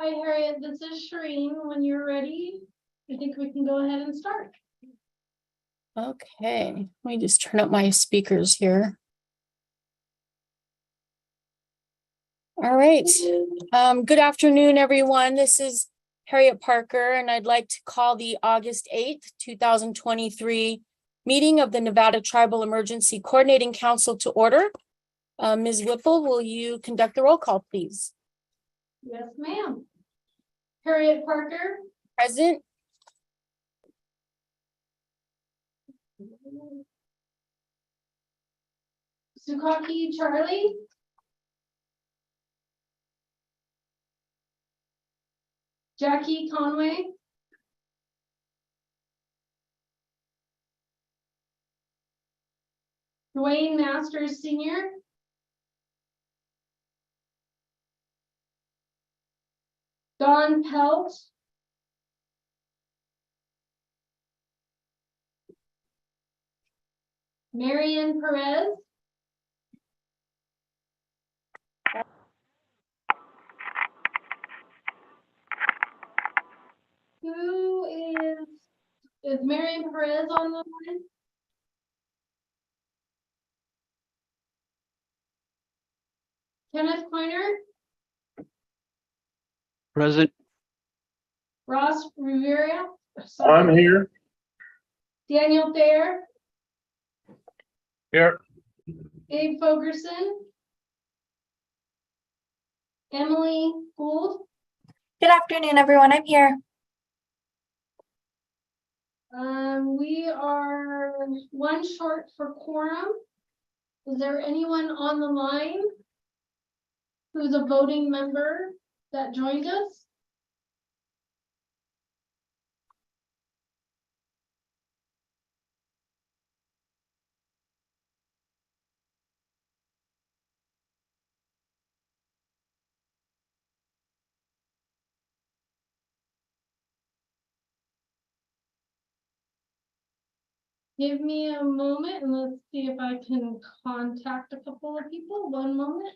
Hi, Harriet. This is Shireen. When you're ready, I think we can go ahead and start. Okay, let me just turn up my speakers here. All right. Good afternoon, everyone. This is Harriet Parker, and I'd like to call the August 8th, 2023 meeting of the Nevada Tribal Emergency Coordinating Council to order. Ms. Whipple, will you conduct the roll call, please? Yes, ma'am. Harriet Parker. Present. Sukaki Charlie. Jackie Conway. Dwayne Masters Sr. Don Pelt. Marian Perez. Who is Marian Perez on the line? Kenneth Pointer. Present. Ross Rivera. I'm here. Daniel Thayer. Here. Abe Fogerson. Emily Gould. Good afternoon, everyone. I'm here. We are one short for quorum. Is there anyone on the line who's a voting member that joined us? Give me a moment and let's see if I can contact a couple of people. One moment.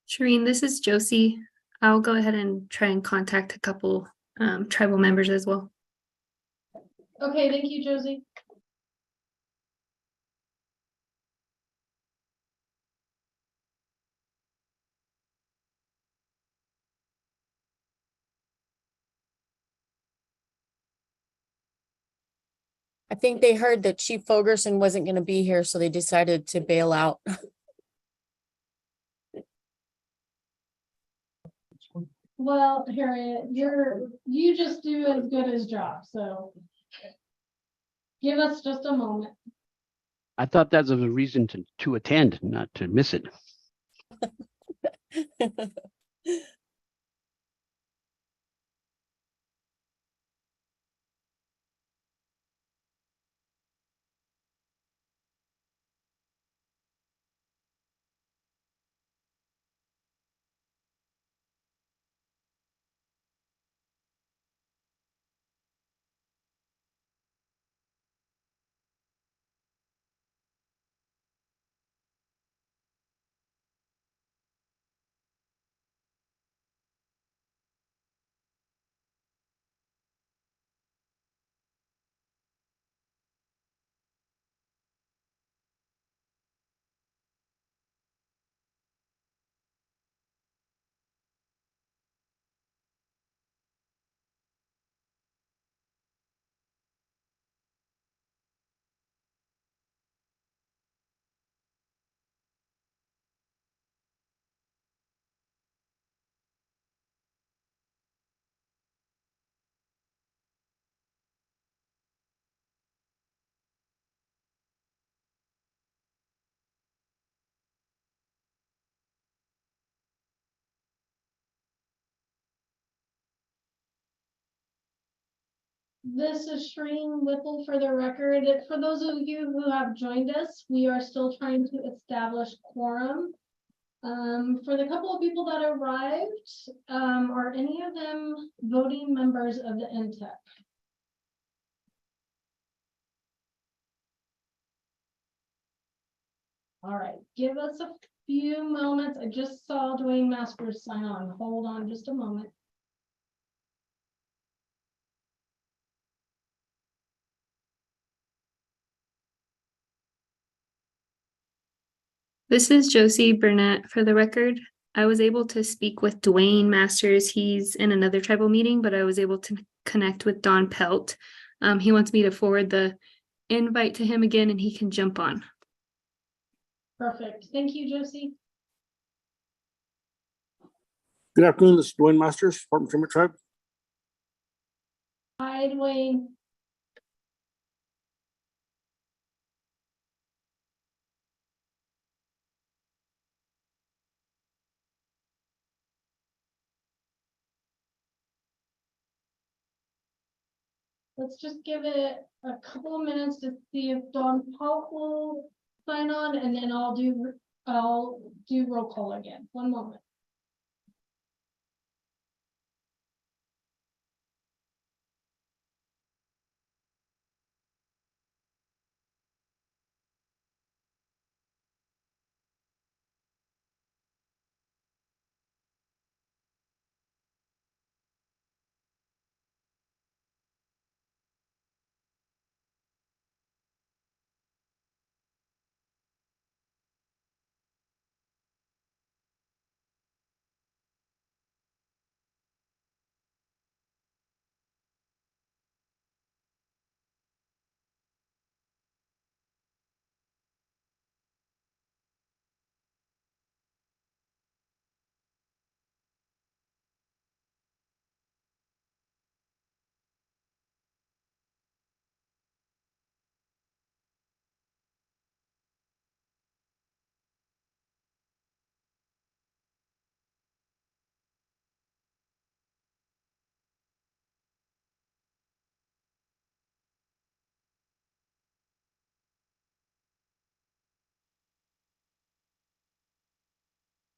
Shireen, this is Josie. I'll go ahead and try and contact a couple tribal members as well. Okay, thank you, Josie. I think they heard that Chief Fogerson wasn't going to be here, so they decided to bail out. Well, Harriet, you just do as good as job, so give us just a moment. I thought that was a reason to attend, not to miss it. This is Shireen Whipple for the record. For those of you who have joined us, we are still trying to establish quorum. For the couple of people that arrived, are any of them voting members of the NTECC? All right, give us a few moments. I just saw Dwayne Masters sign on. Hold on just a moment. This is Josie Burnett. For the record, I was able to speak with Dwayne Masters. He's in another tribal meeting, but I was able to connect with Don Pelt. He wants me to forward the invite to him again and he can jump on. Perfect. Thank you, Josie. Good afternoon, this is Dwayne Masters, Department Timber Tribe. Hi, Dwayne. Let's just give it a couple of minutes to see if Don Paul will sign on, and then I'll do roll call again. One moment.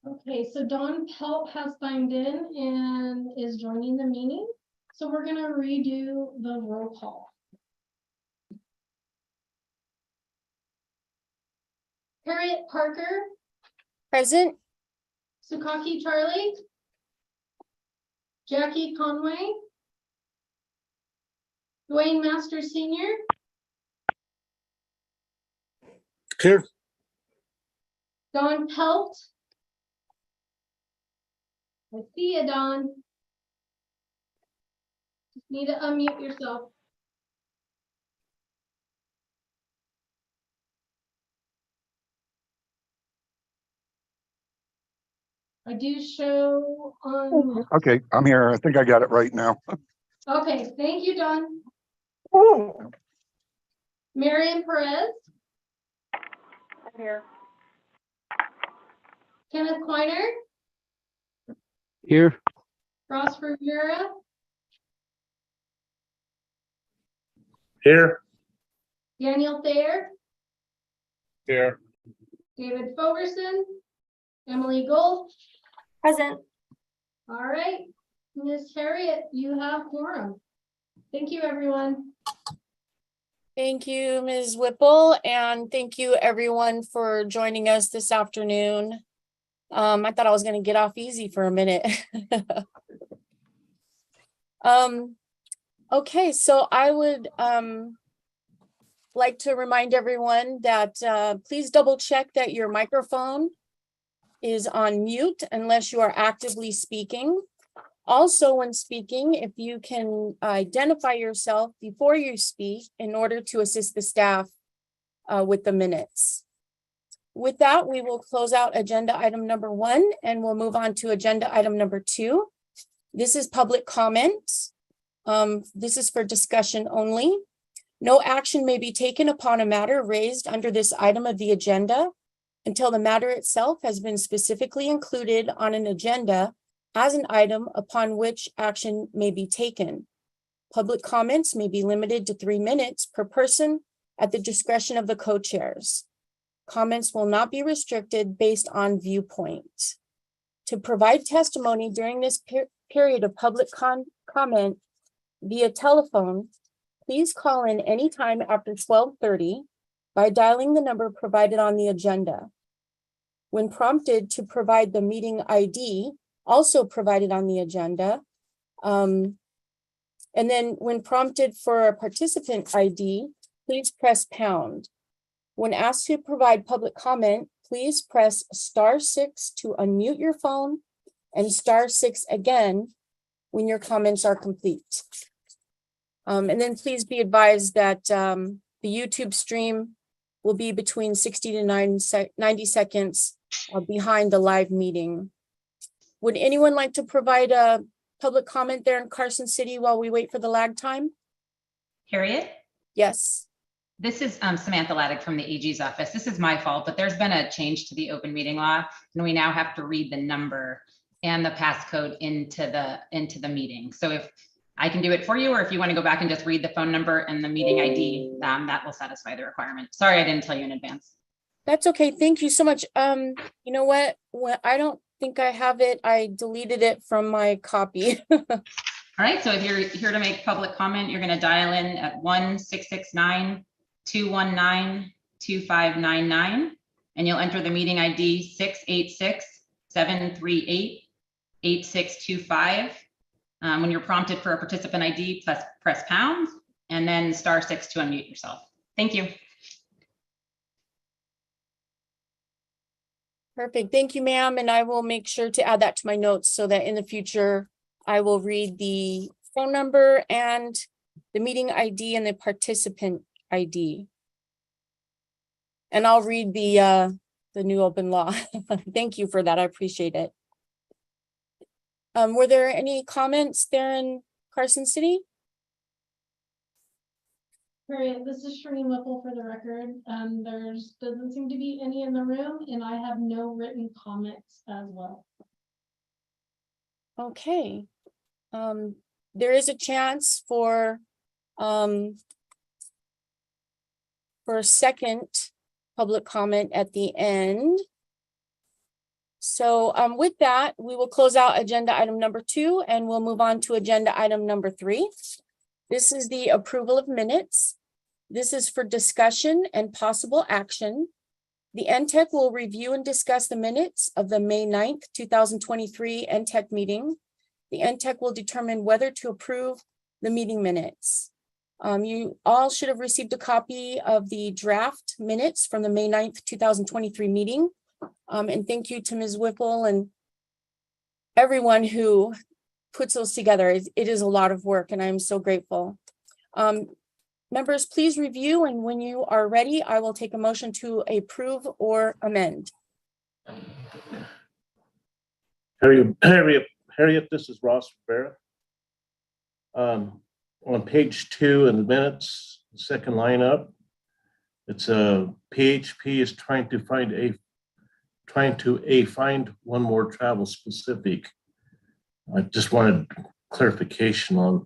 Okay, so Don Pelt has signed in and is joining the meeting. So we're gonna redo the roll call. Harriet Parker, Present. Sukaki Charlie, Jackie Conway, Dwayne Masters Sr., Here, Don Pelt. I see you, Don. Just need to unmute yourself. I do show on, Okay, I'm here. I think I got it right now. okay, thank you, Don. Marion Perez. I'm here. Kenneth Quiner, Here, Ross Rivera, here, Daniel Thayer, here. David Fogerson, Emily Gold. Present. All right, Ms. Harriet, you have quorum. Thank you, everyone. Thank you, Ms. Whipple, and thank you everyone for joining us this afternoon. I thought I was going to get off easy for a minute. Okay, so I would like to remind everyone that please double check that your microphone is on mute unless you are actively speaking. Also, when speaking, if you can identify yourself before you speak in order to assist the staff with the minutes. With that, we will close out agenda item number 1 and we'll move on to agenda item number 2. This is public comment. This is for discussion only. No action may be taken upon a matter raised under this item of the agenda until the matter itself has been specifically included on an agenda as an item upon which action may be taken. Public comments may be limited to 3 minutes per person at the discretion of the co-chairs. Comments will not be restricted based on viewpoint. To provide testimony during this period of public comment via telephone, please call in anytime after 12:30 by dialing the number provided on the agenda. When prompted to provide the meeting ID, also provided on the agenda. And then when prompted for a participant ID, please press pound. When asked to provide public comment, please press *6 to unmute your phone and *6 again when your comments are complete. And then please be advised that the YouTube stream will be between 60 to 90 seconds behind the live meeting. Would anyone like to provide a public comment there in Carson City while we wait for the lag time? Harriet, Yes. this is Samantha Laddick from the AG's office. This is my fault, but there's been a change to the open meeting law, and we now have to read the number and the passcode into the meeting. So if I can do it for you, or if you want to go back and just read the phone number and the meeting ID, that will satisfy the requirement. Sorry, I didn't tell you in advance. That's okay. Thank you so much. You know what? I don't think I have it. I deleted it from my copy. All right, so if you're here to make public comment, you're going to dial in at 1-669-219-2599, and you'll enter the meeting ID 686-738-8625. When you're prompted for a participant ID, press pound, and then *6 to unmute yourself. Thank you. Perfect. Thank you, ma'am. And I will make sure to add that to my notes so that in the future, I will read the phone number and the meeting ID and the participant ID. And I'll read the new open law. Thank you for that. I appreciate it. Were there any comments there in Carson City? Harriet, this is Shereen Whipple for the record. Doesn't seem to be any in the room, and I have no written comments as well. Okay. There is a chance for a second public comment at the end. So with that, we will close out agenda item number 2 and we'll move on to agenda item number 3. This is the approval of minutes. This is for discussion and possible action. The NTECC will review and discuss the minutes of the May 9th, 2023 NTECC meeting. The NTECC will determine whether to approve the meeting minutes. You all should have received a copy of the draft minutes from the May 9th, 2023 meeting. And thank you to Ms. Whipple and everyone who puts those together. It is a lot of work and I'm so grateful. Members, please review, and when you are ready, I will take a motion to approve or amend. Harriet, this is Ross Rivera. On page 2 in the minutes, the second line up, it's PHP is trying to find one more travel specific. I just wanted clarification on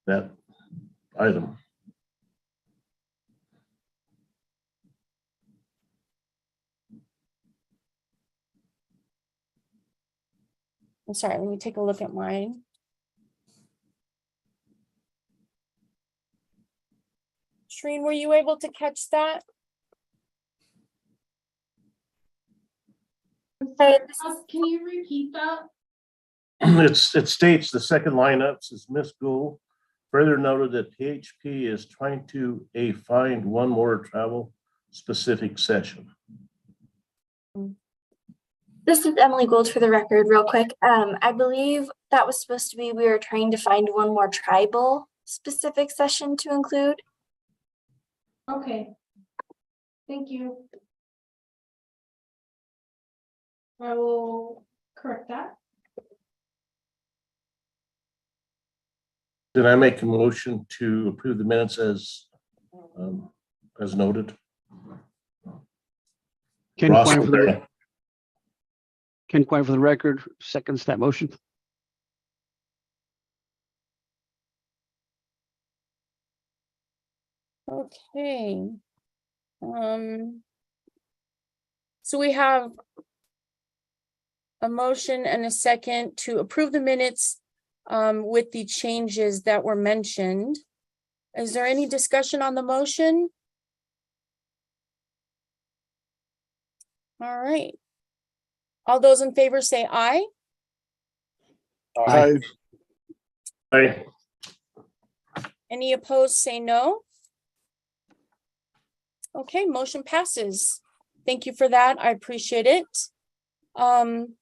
that item. I'm sorry, let me take a look at mine. Shereen, were you able to catch that? Can you repeat that? It states the second line up says Ms. Gould further noted that PHP is trying to find one more travel specific session. This is Emily Gould for the record, real quick. I believe that was supposed to be, we were trying to find one more tribal specific session to include. Okay. Thank you. I will correct that. Did I make a motion to approve the minutes as noted? Ken Ross Quine Rivera. for the record seconds that motion. Okay. So we have a motion and a second to approve the minutes with the changes that were mentioned. Is there any discussion on the motion? All right, All those in favor say aye. Aye. Aye. Any opposed, say no. Okay, motion passes. Thank you for that. I appreciate it. And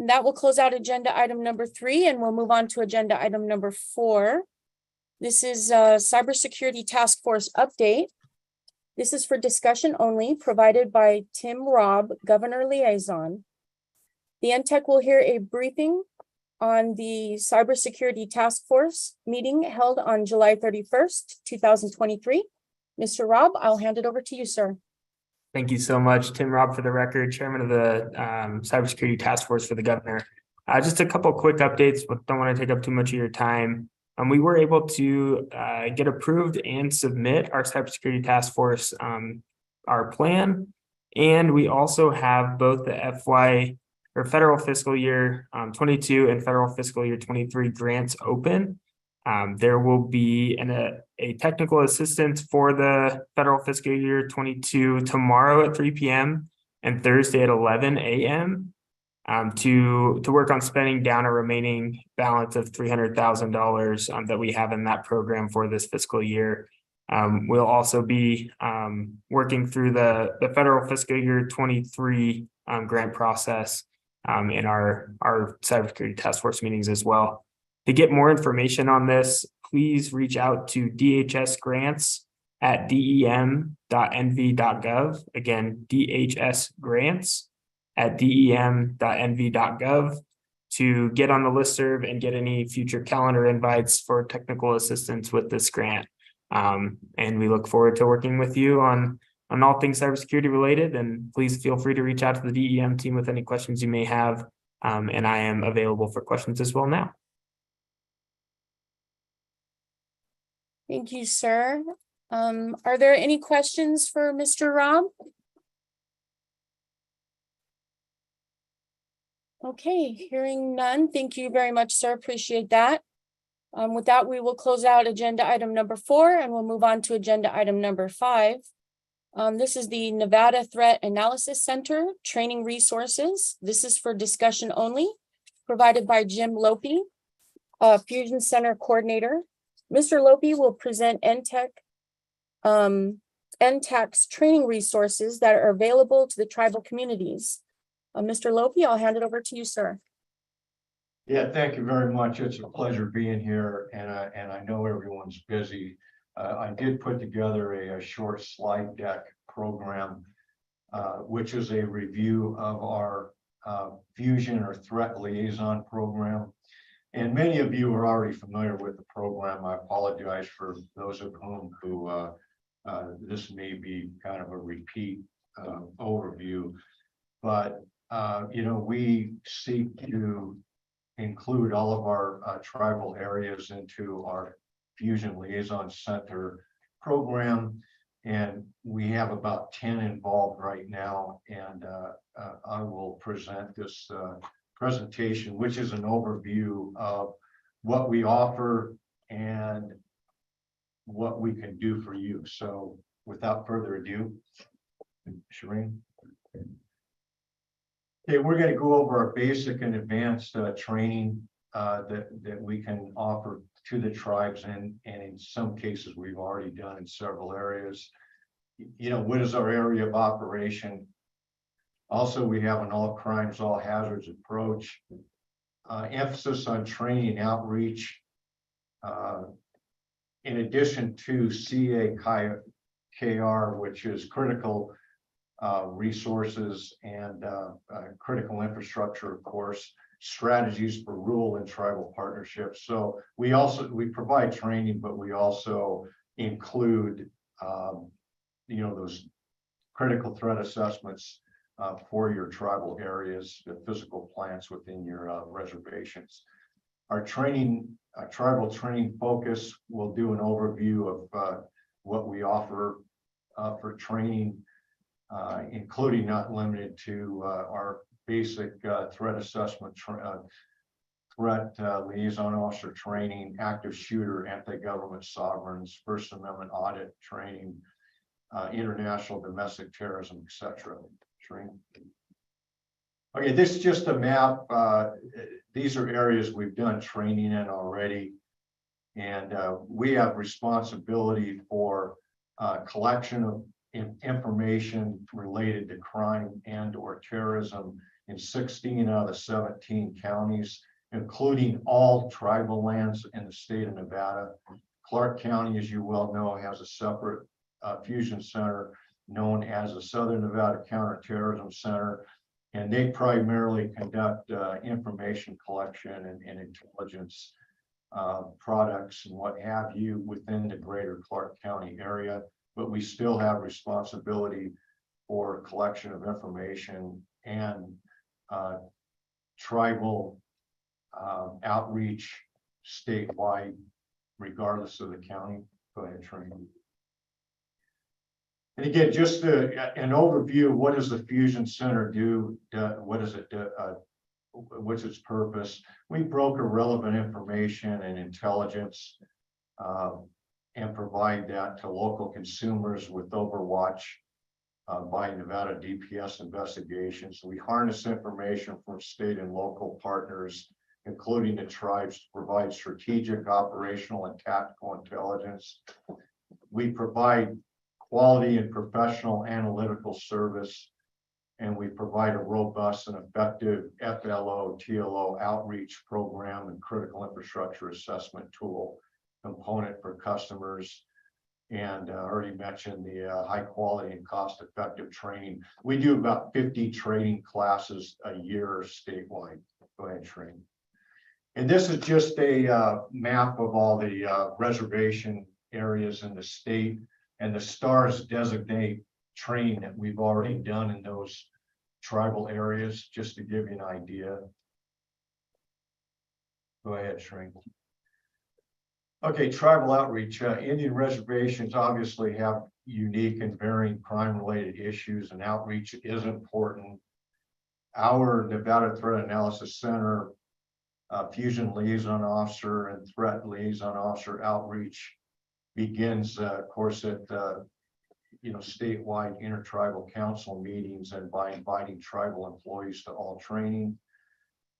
that will close out agenda item number 3, and we'll move on to agenda item number 4. This is a cybersecurity task force update. This is for discussion only, provided by Tim Robb, Governor Liaison. The NTECC will hear a briefing on the cybersecurity task force meeting held on July 31st, 2023. Mr. Robb, I'll hand it over to you, sir. Thank you so much. Tim Robb for the record, chairman of the cybersecurity task force for the governor. Just a couple quick updates, but don't want to take up too much of your time. We were able to get approved and submit our cybersecurity task force, our plan. And we also have both the FY or federal fiscal year 22 and federal fiscal year 23 grants open. There will be a technical assistance for the federal fiscal year 22 tomorrow at 3 p.m. and Thursday at 11 a.m. To work on spending down a remaining balance of $300,000 that we have in that program for this fiscal year. We'll also be working through the federal fiscal year 23 grant process in our cybersecurity task force meetings as well. To get more information on this, please reach out to dhsgrants@dem.nv.gov. Again, dhsgrants@dem.nv.gov to get on the listserv and get any future calendar invites for technical assistance with this grant. And we look forward to working with you on all things cybersecurity related. And please feel free to reach out to the DEM team with any questions you may have. And I am available for questions as well now. Thank you, sir. Are there any questions for Mr. Robb? Okay, hearing none. Thank you very much, sir. Appreciate that. With that, we will close out agenda item number 4 and we'll move on to agenda item number 5. This is the Nevada Threat Analysis Center training resources. This is for discussion only, provided by Jim Lopi, Fusion Center Coordinator. Mr. Lopi will present NTECC's training resources that are available to the tribal communities. Mr. Lopi, I'll hand it over to you, sir. Yeah, thank you very much. It's a pleasure being here, and I know everyone's busy. I did put together a short slide deck program, which is a review of our Fusion or Threat Liaison program. And many of you are already familiar with the program. I apologize for those of whom this may be kind of a repeat overview. But, we seek to include all of our tribal areas into our Fusion Liaison Center program. And we have about 10 involved right now. And I will present this presentation, which is an overview of what we offer and what we can do for you. So without further ado, Shireen. Okay, we're going to go over our basic and advanced training that we can offer to the tribes, and in some cases we've already done in several areas. What is our area of operation? Also, we have an all crimes, all hazards approach, emphasis on training and outreach. In addition to CAKR, which is critical resources and critical infrastructure, of course, strategies for rural and tribal partnerships. So we provide training, but we also include, those critical threat assessments for your tribal areas, the physical plants within your reservations. Our tribal training focus will do an overview of what we offer for training, including not limited to our basic threat assessment, threat liaison officer training, active shooter, anti-government sovereigns, First Amendment audit training, international domestic terrorism, etc. Okay, this is just a map. These are areas we've done training in already. And we have responsibility for collection of information related to crime and or terrorism in 16 out of 17 counties, including all tribal lands in the state of Nevada. Clark County, as you well know, has a separate fusion center known as the Southern Nevada Counterterrorism Center. And they primarily conduct information collection and intelligence products and what have you within the greater Clark County area. But we still have responsibility for collection of information and tribal outreach statewide, regardless of the county. Go ahead, Trina. And again, just an overview of what does the Fusion Center do? What does it do? What's its purpose? We broker relevant information and intelligence and provide that to local consumers with Overwatch by Nevada DPS investigations. We harness information from state and local partners, including the tribes, to provide strategic, operational, and tactical intelligence. We provide quality and professional analytical service, and we provide a robust and effective FLO, TLO outreach program and critical infrastructure assessment tool component for customers. And already mentioned the high quality and cost effective training. We do about 50 training classes a year statewide. Go ahead, Trina. And this is just a map of all the reservation areas in the state, and the stars designate training that we've already done in those tribal areas, just to give you an idea. Go ahead, Shrink. Okay, tribal outreach. Indian reservations obviously have unique and varying crime-related issues, and outreach is important. Our Nevada Threat Analysis Center, Fusion Liaison Officer and Threat Liaison Officer outreach begins, of course, at statewide intertribal council meetings and by inviting tribal employees to all training.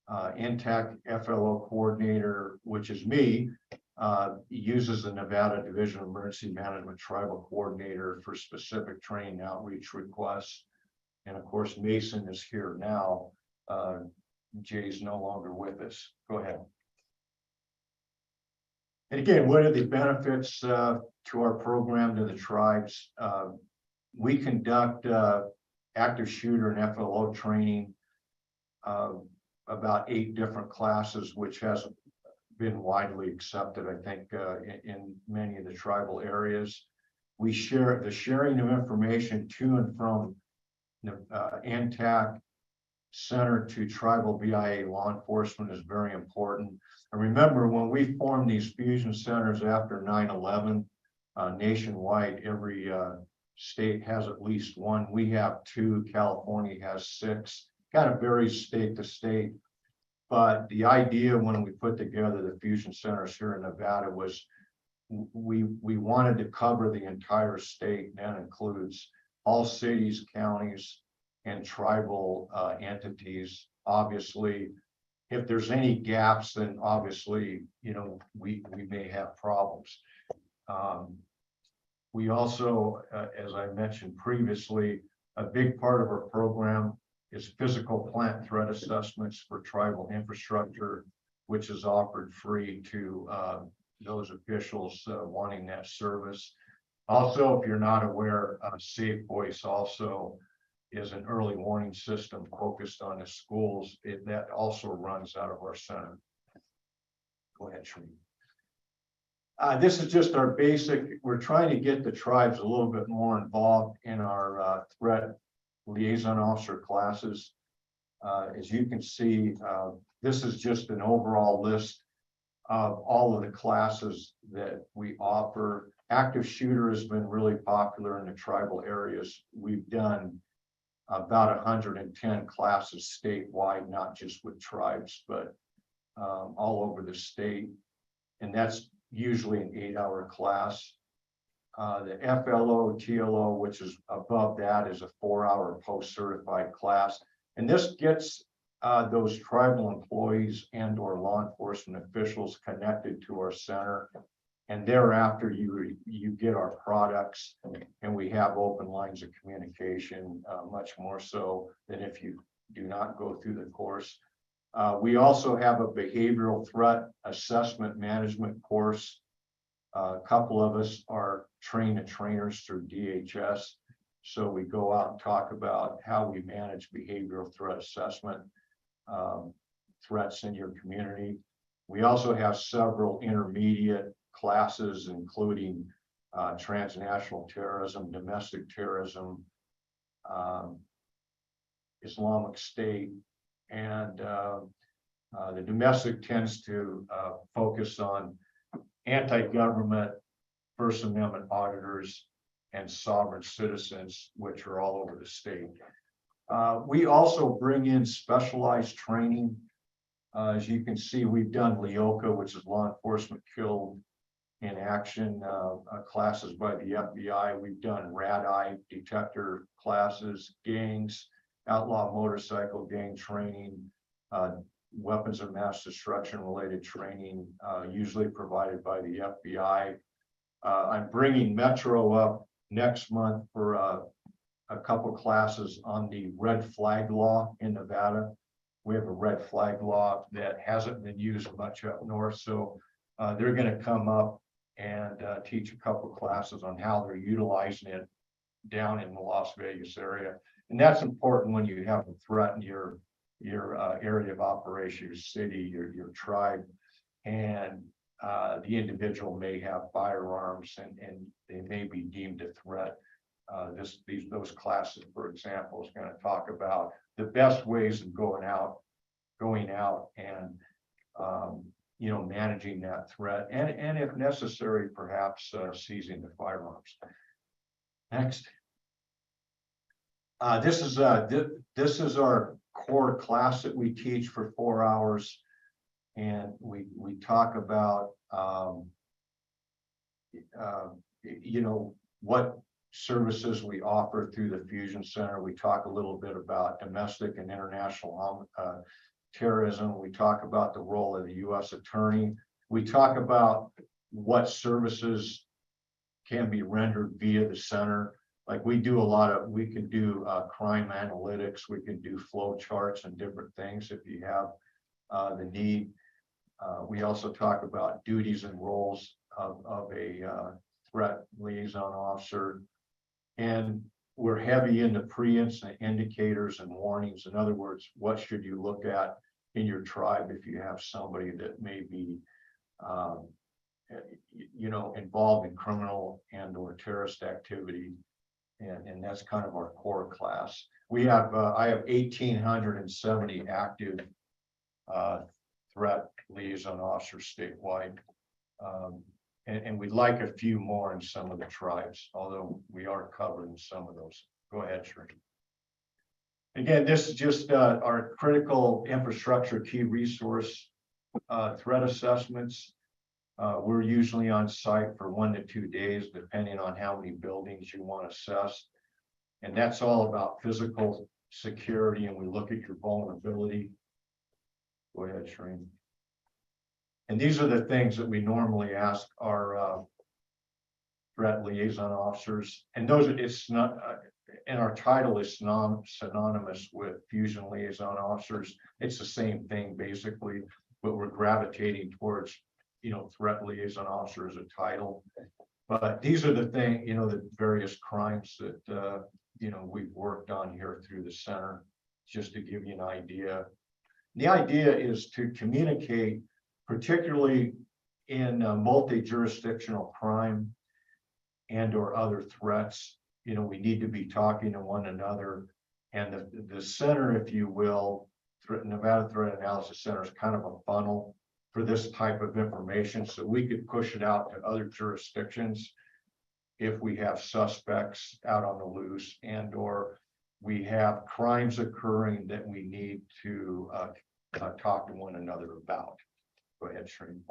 NTECC FLO coordinator, which is me, uses the Nevada Division of Emergency Management Tribal Coordinator for specific training outreach requests. And of course, Mason is here now. Jay's no longer with us. Go ahead. And again, what are the benefits to our program to the tribes? We conduct active shooter and FLO training, about 8 different classes, which has been widely accepted, I think, in many of the tribal areas. We share the sharing of information to and from NTECC Center to tribal BIA law enforcement is very important. And remember, when we formed these fusion centers after 9/11, nationwide, every state has at least one. We have 2, California has 6, kind of varies state to state. But the idea when we put together the fusion centers here in Nevada was we wanted to cover the entire state, and that includes all cities, counties, and tribal entities. Obviously, if there's any gaps, then obviously, we may have problems. We also, as I mentioned previously, a big part of our program is physical plant threat assessments for tribal infrastructure, which is offered free to those officials wanting that service. Also, if you're not aware, Safe Voice also is an early warning system focused on the schools. That also runs out of our center. Go ahead, Shereen. This is just our basic. We're trying to get the tribes a little bit more involved in our threat liaison officer classes. As you can see, this is just an overall list of all of the classes that we offer. Active shooter has been really popular in the tribal areas. We've done about 110 classes statewide, not just with tribes, but all over the state. And that's usually an 8-hour class. The FLO, TLO, which is above that, is a 4-hour post-certified class. And this gets those tribal employees and or law enforcement officials connected to our center. And thereafter, you get our products, and we have open lines of communication, much more so than if you do not go through the course. We also have a behavioral threat assessment management course. A couple of us are trained trainers through DHS. So we go out and talk about how we manage behavioral threat assessment threats in your community. We also have several intermediate classes, including transnational terrorism, domestic terrorism, Islamic State, and the domestic tends to focus on anti-government, First Amendment auditors, and sovereign citizens, which are all over the state. We also bring in specialized training. As you can see, we've done LEOCA, which is law enforcement killed in action classes by the FBI. We've done RAD-I detector classes, gangs, outlaw motorcycle gang training, weapons of mass destruction related training, usually provided by the FBI. I'm bringing Metro up next month for a couple classes on the red flag law in Nevada. We have a red flag law that hasn't been used much up north, so they're going to come up and teach a couple classes on how they're utilizing it down in the Las Vegas area. And that's important when you have a threat in your area of operation, your city, your tribe, and the individual may have firearms and they may be deemed a threat. Those classes, for example, is going to talk about the best ways of going out and managing that threat, and if necessary, perhaps seizing the firearms. Next. This is our core class that we teach for 4 hours, and we talk about what services we offer through the Fusion Center. We talk a little bit about domestic and international terrorism. We talk about the role of the U.S. Attorney. We talk about what services can be rendered via the center. Like we can do crime analytics, we can do flow charts and different things if you have the need. We also talk about duties and roles of a threat liaison officer. And we're heavy into pre-incident indicators and warnings. In other words, what should you look at in your tribe if you have somebody that may be involved in criminal and or terrorist activity. And that's kind of our core class. We have I have 1,870 active threat liaison officers statewide. And we'd like a few more in some of the tribes, although we are covering some of those. Go ahead, Sherry. Again, this is just our critical infrastructure key resource threat assessments. We're usually on site for 1 to 2 days, depending on how many buildings you want assessed. And that's all about physical security, and we look at your vulnerability. Go ahead, Shereen. And these are the things that we normally ask our threat liaison officers. And it's not, and our title is synonymous with fusion liaison officers. It's the same thing basically, but we're gravitating towards, threat liaison officer as a title. But these are the things, the various crimes that, we've worked on here through the center, just to give you an idea. The idea is to communicate, particularly in multi-jurisdictional crime and or other threats. We need to be talking to one another, and the center, if you will, Nevada Threat Analysis Center is kind of a funnel for this type of information, so we could push it out to other jurisdictions if we have suspects out on the loose and or we have crimes occurring that we need to talk to one another about. Go ahead, Shereen.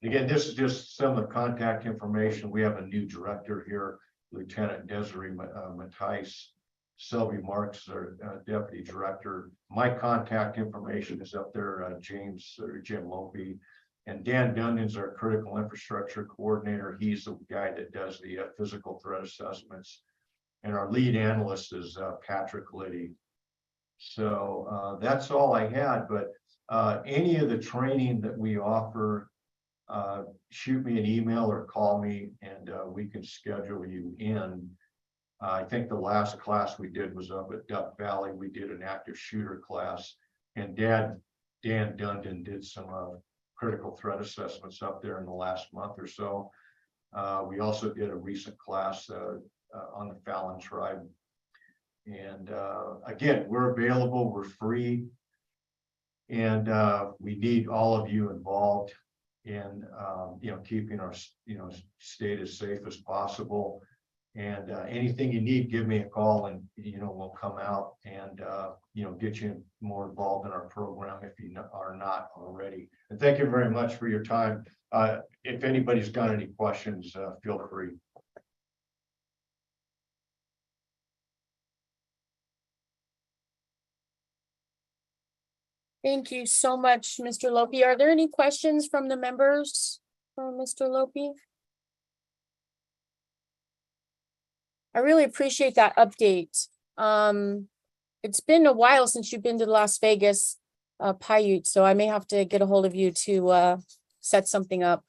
Again, this is just some of the contact information. We have a new director here, Lieutenant Desiree Matthijs. Selby Marks, our deputy director. My contact information is up there, James or Jim Lope. And Dan Dundon's our critical infrastructure coordinator. He's the guy that does the physical threat assessments. And our lead analyst is Patrick Liddy. So that's all I had, but any of the training that we offer, shoot me an email or call me and we can schedule you in. I think the last class we did was up at Duck Valley. We did an active shooter class, and Dan Dundon did some critical threat assessments up there in the last month or so. We also did a recent class on the Fallon tribe. And again, we're available, we're free. And we need all of you involved in keeping our state as safe as possible. And anything you need, give me a call and we'll come out and get you more involved in our program if you are not already. And thank you very much for your time. If anybody's got any questions, feel free. Thank you so much, Mr. Lope. Are there any questions from the members for Mr. Lope? I really appreciate that update. It's been a while since you've been to Las Vegas, Paiute, so I may have to get a hold of you to set something up.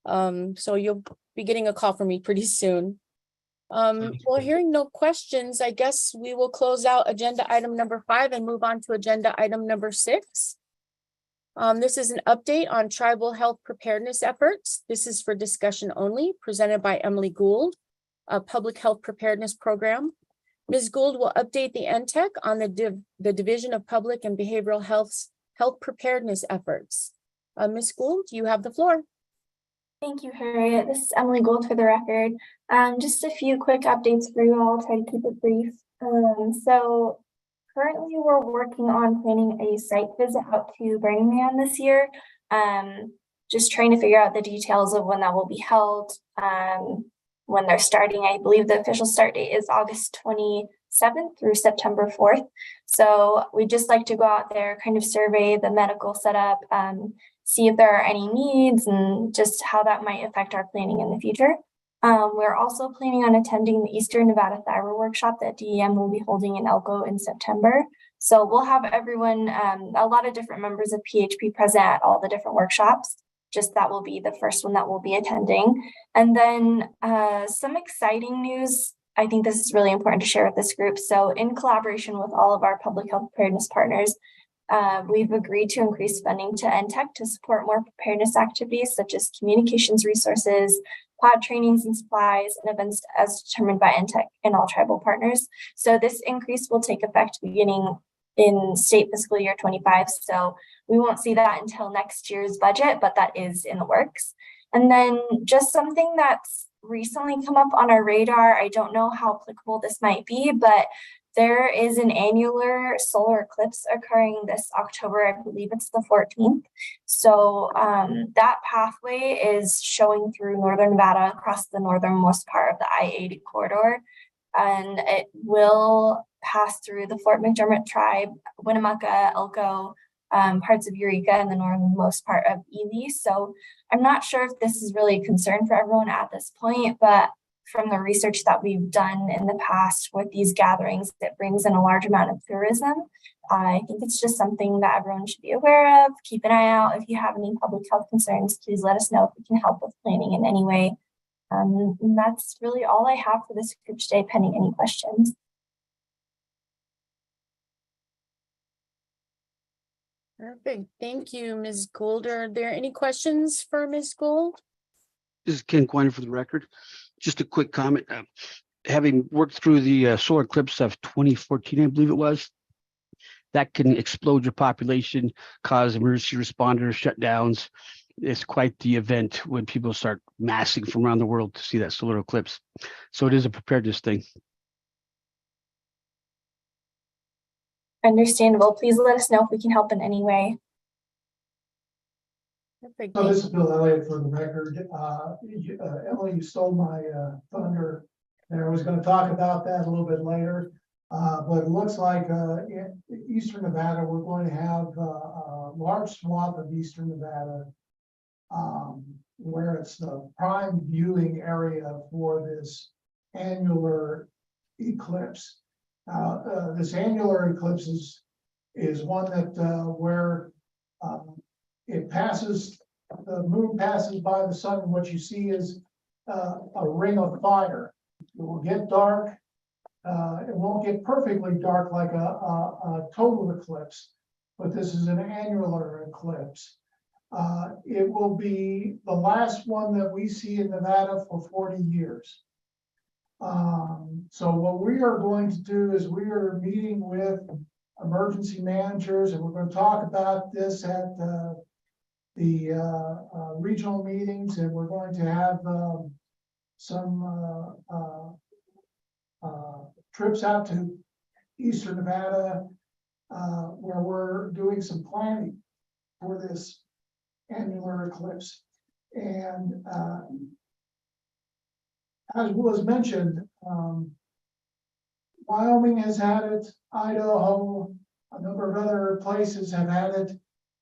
So you'll be getting a call from me pretty soon. Well, hearing no questions, I guess we will close out agenda item number 5 and move on to agenda item number 6. This is an update on tribal health preparedness efforts. This is for discussion only, presented by Emily Gould, a public health preparedness program. Ms. Gould will update the NTECC on the Division of Public and Behavioral Health's health preparedness efforts. Ms. Gould, you have the floor. Thank you, Harriet. This is Emily Gould for the record. Just a few quick updates for you all. I'll try to keep it brief. So currently we're working on planning a site visit out to Burning Man this year. Just trying to figure out the details of when that will be held, when they're starting. I believe the official start date is August 27th through September 4th. So we'd just like to go out there, kind of survey the medical setup, see if there are any needs and just how that might affect our planning in the future. We're also planning on attending the Eastern Nevada Thyroid Workshop that DEM will be holding in Elko in September. So we'll have everyone, a lot of different members of PHP present at all the different workshops. Just that will be the first one that we'll be attending. And then some exciting news. I think this is really important to share with this group. So in collaboration with all of our public health preparedness partners, we've agreed to increase funding to NTECC to support more preparedness activities such as communications resources, pod trainings and supplies, and events as determined by NTECC and all tribal partners. So this increase will take effect beginning in state fiscal year 25. So we won't see that until next year's budget, but that is in the works. And then just something that's recently come up on our radar, I don't know how applicable this might be, but there is an annular solar eclipse occurring this October. I believe it's the 14th. So that pathway is showing through northern Nevada across the northernmost part of the I-80 corridor. And it will pass through the Fort McDermott tribe, Winnemucca, Elko, parts of Eureka, and the northernmost part of Ely. So I'm not sure if this is really a concern for everyone at this point, but from the research that we've done in the past with these gatherings, it brings in a large amount of tourism. I think it's just something that everyone should be aware of. Keep an eye out. If you have any public health concerns, please let us know if we can help with planning in any way. And that's really all I have for this group today, pending any questions. Perfect. Thank you, Ms. Gould. Are there any questions for Ms. Gould? This is Ken Quine for the record. Just a quick comment. Having worked through the solar eclipse of 2014, I believe it was, that can explode your population, cause emergency responder shutdowns. It's quite the event when people start massing from around the world to see that solar eclipse. So it is a preparedness thing. Understandable. Please let us know if we can help in any way. Perfect. So this is Bill Elliott for the record. Emily, you stole my thunder. And I was going to talk about that a little bit later. But it looks like in eastern Nevada, we're going to have a large swath of eastern Nevada where it's the prime viewing area for this annular eclipse. This annular eclipse is one that where it passes, the moon passes by the sun, and what you see is a ring of fire. It will get dark. It won't get perfectly dark like a total eclipse, but this is an annular eclipse. It will be the last one that we see in Nevada for 40 years. So what we are going to do is we are meeting with emergency managers, and we're going to talk about this at the regional meetings, and we're going to have some trips out to eastern Nevada where we're doing some planning for this annular eclipse. And as was mentioned, Wyoming has had it, Idaho, a number of other places have had it,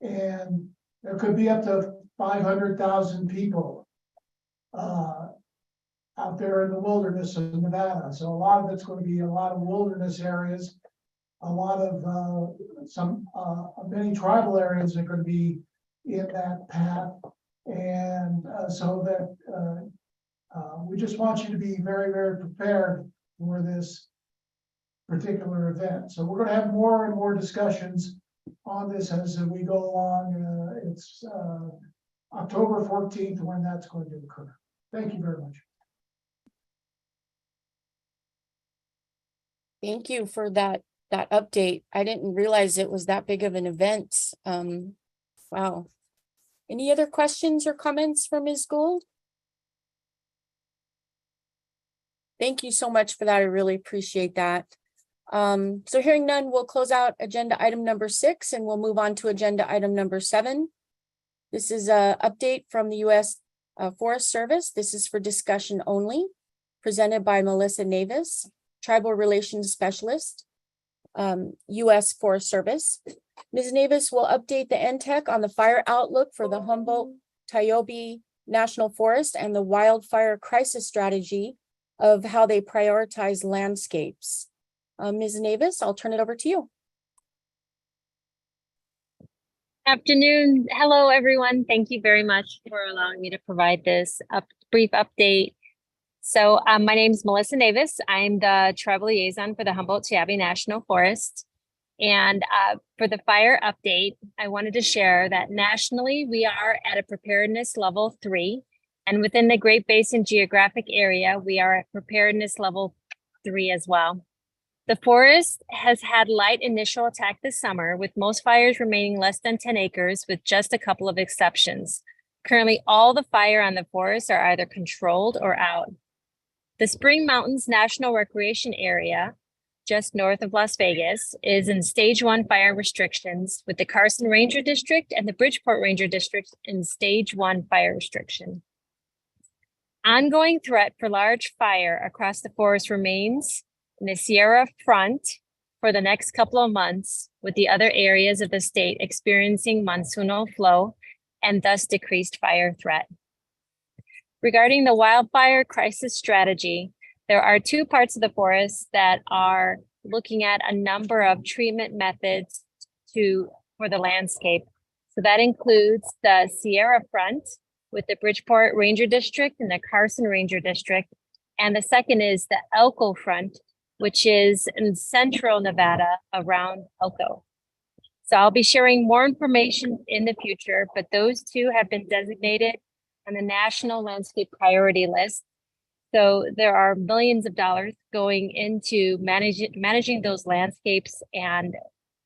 and there could be up to 500,000 people out there in the wilderness of Nevada. So a lot of it's going to be a lot of wilderness areas, a lot of many tribal areas are going to be in that path. And so that we just want you to be very, very prepared for this particular event. So we're going to have more and more discussions on this as we go along. It's October 14th when that's going to occur. Thank you very much. Thank you for that update. I didn't realize it was that big of an event. Wow. Any other questions or comments for Ms. Gould? Thank you so much for that. I really appreciate that. So hearing none, we'll close out agenda item number 6 and we'll move on to agenda item number 7. This is an update from the U.S. Forest Service. This is for discussion only, presented by Melissa Navis, Tribal Relations Specialist, U.S. Forest Service. Ms. Navis will update the NTECC on the fire outlook for the Humboldt-Tiobe National Forest and the wildfire crisis strategy of how they prioritize landscapes. Ms. Navis, I'll turn it over to you. Afternoon. Hello, everyone. Thank you very much for allowing me to provide this brief update. So my name is Melissa Navis. I'm the tribal liaison for the Humboldt-Tiobe National Forest. And for the fire update, I wanted to share that nationally, we are at a preparedness level 3. And within the Great Basin geographic area, we are at preparedness level 3 as well. The forest has had light initial attack this summer, with most fires remaining less than 10 acres, with just a couple of exceptions. Currently, all the fire on the forest are either controlled or out. The Spring Mountains National Recreation Area, just north of Las Vegas, is in stage 1 fire restrictions, with the Carson Ranger District and the Bridgeport Ranger District in stage 1 fire restriction. Ongoing threat for large fire across the forest remains in the Sierra Front for the next couple of months, with the other areas of the state experiencing monsoonal flow and thus decreased fire threat. Regarding the wildfire crisis strategy, there are 2 parts of the forest that are looking at a number of treatment methods for the landscape. So that includes the Sierra Front with the Bridgeport Ranger District and the Carson Ranger District. And the second is the Elko Front, which is in central Nevada around Elko. So I'll be sharing more information in the future, but those 2 have been designated on the National Landscape Priority List. So there are millions of dollars going into managing those landscapes. And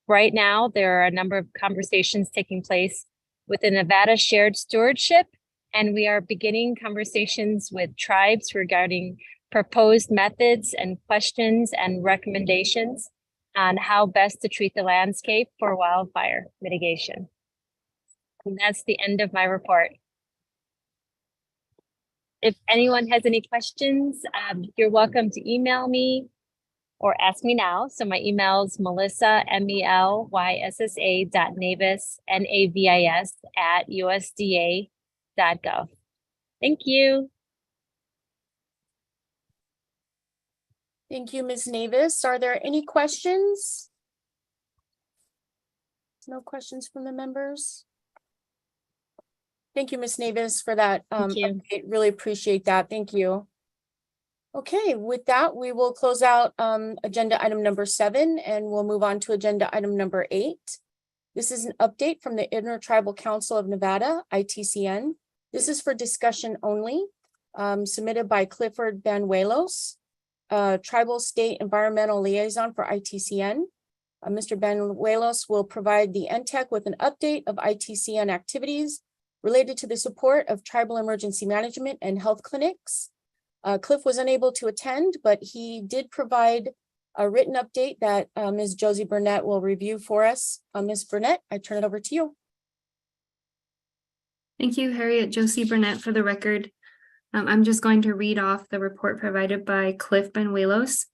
right now, there are a number of conversations taking place with the Nevada Shared Stewardship. And we are beginning conversations with tribes regarding proposed methods and questions and recommendations on how best to treat the landscape for wildfire mitigation. And that's the end of my report. If anyone has any questions, you're welcome to email me or ask me now. So my email is Melissa, MELYSSA.Navis, NAVIS @USDA.gov. Thank you. Thank you, Ms. Navis. Are there any questions? No questions from the members? Thank you, Ms. Navis, for that. Thank you. Update. Really appreciate that. Thank you. Okay, with that, we will close out agenda item number 7, and we'll move on to agenda item number 8. This is an update from the Intertribal Council of Nevada, ITCN. This is for discussion only, submitted by Clifford Banuelos, Tribal State Environmental Liaison for ITCN. Mr. Banuelos will provide the NTECC with an update of ITCN activities related to the support of tribal emergency management and health clinics. Cliff was unable to attend, but he did provide a written update that Ms. Josie Burnett will review for us. Ms. Burnett, I turn it over to you. Thank you, Harriet. Josie Burnett for the record. I'm just going to read off the report provided by Cliff Banuelos.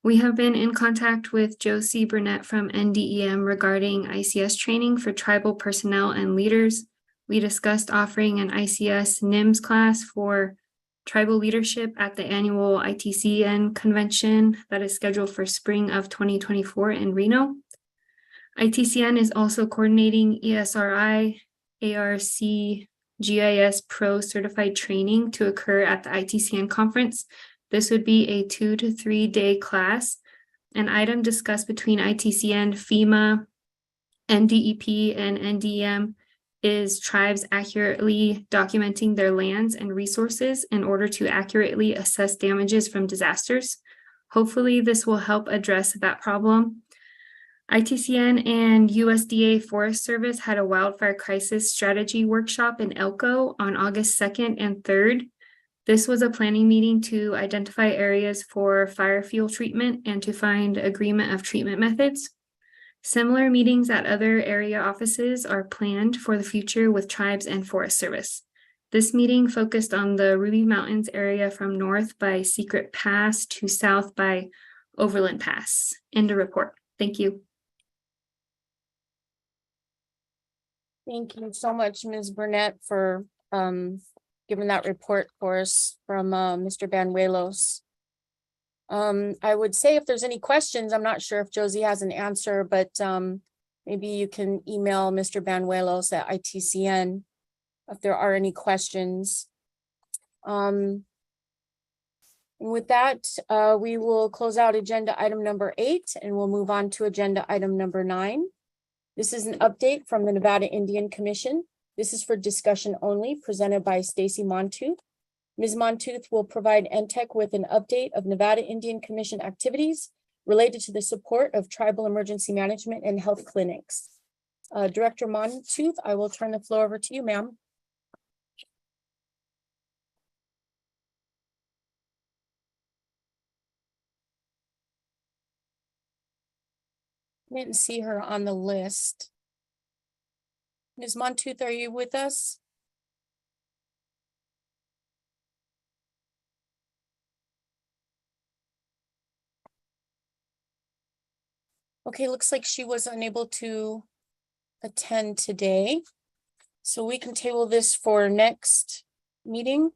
We have been in contact with Josie Burnett from NDEM regarding ICS training for tribal personnel and leaders. We discussed offering an ICS NIMS class for tribal leadership at the annual ITCN convention that is scheduled for spring of 2024 in Reno. ITCN is also coordinating ESRI, ARC, GIS Pro certified training to occur at the ITCN conference. This would be a 2 to 3 day class. An item discussed between ITCN, FEMA, NDEP, and NDEM is tribes accurately documenting their lands and resources in order to accurately assess damages from disasters. Hopefully, this will help address that problem. ITCN and USDA Forest Service had a wildfire crisis strategy workshop in Elko on August 2nd and 3rd. This was a planning meeting to identify areas for fire fuel treatment and to find agreement of treatment methods. Similar meetings at other area offices are planned for the future with tribes and Forest Service. This meeting focused on the Ruby Mountains area from north by Secret Pass to south by Overland Pass. End of report. Thank you. Thank you so much, Ms. Burnett, for giving that report for us from Mr. Banuelos. I would say if there's any questions, I'm not sure if Josie has an answer, but maybe you can email Mr. Banuelos at ITCN if there are any questions. And with that, we will close out agenda item number 8 and we'll move on to agenda item number 9. This is an update from the Nevada Indian Commission. This is for discussion only, presented by Stacy Montooth. Ms. Montooth will provide NTECC with an update of Nevada Indian Commission activities related to the support of tribal emergency management and health clinics. Director Montooth, I will turn the floor over to you, ma'am. I didn't see her on the list. Ms. Montooth, are you with us? Okay, looks like she was unable to attend today. So we can table this for next meeting.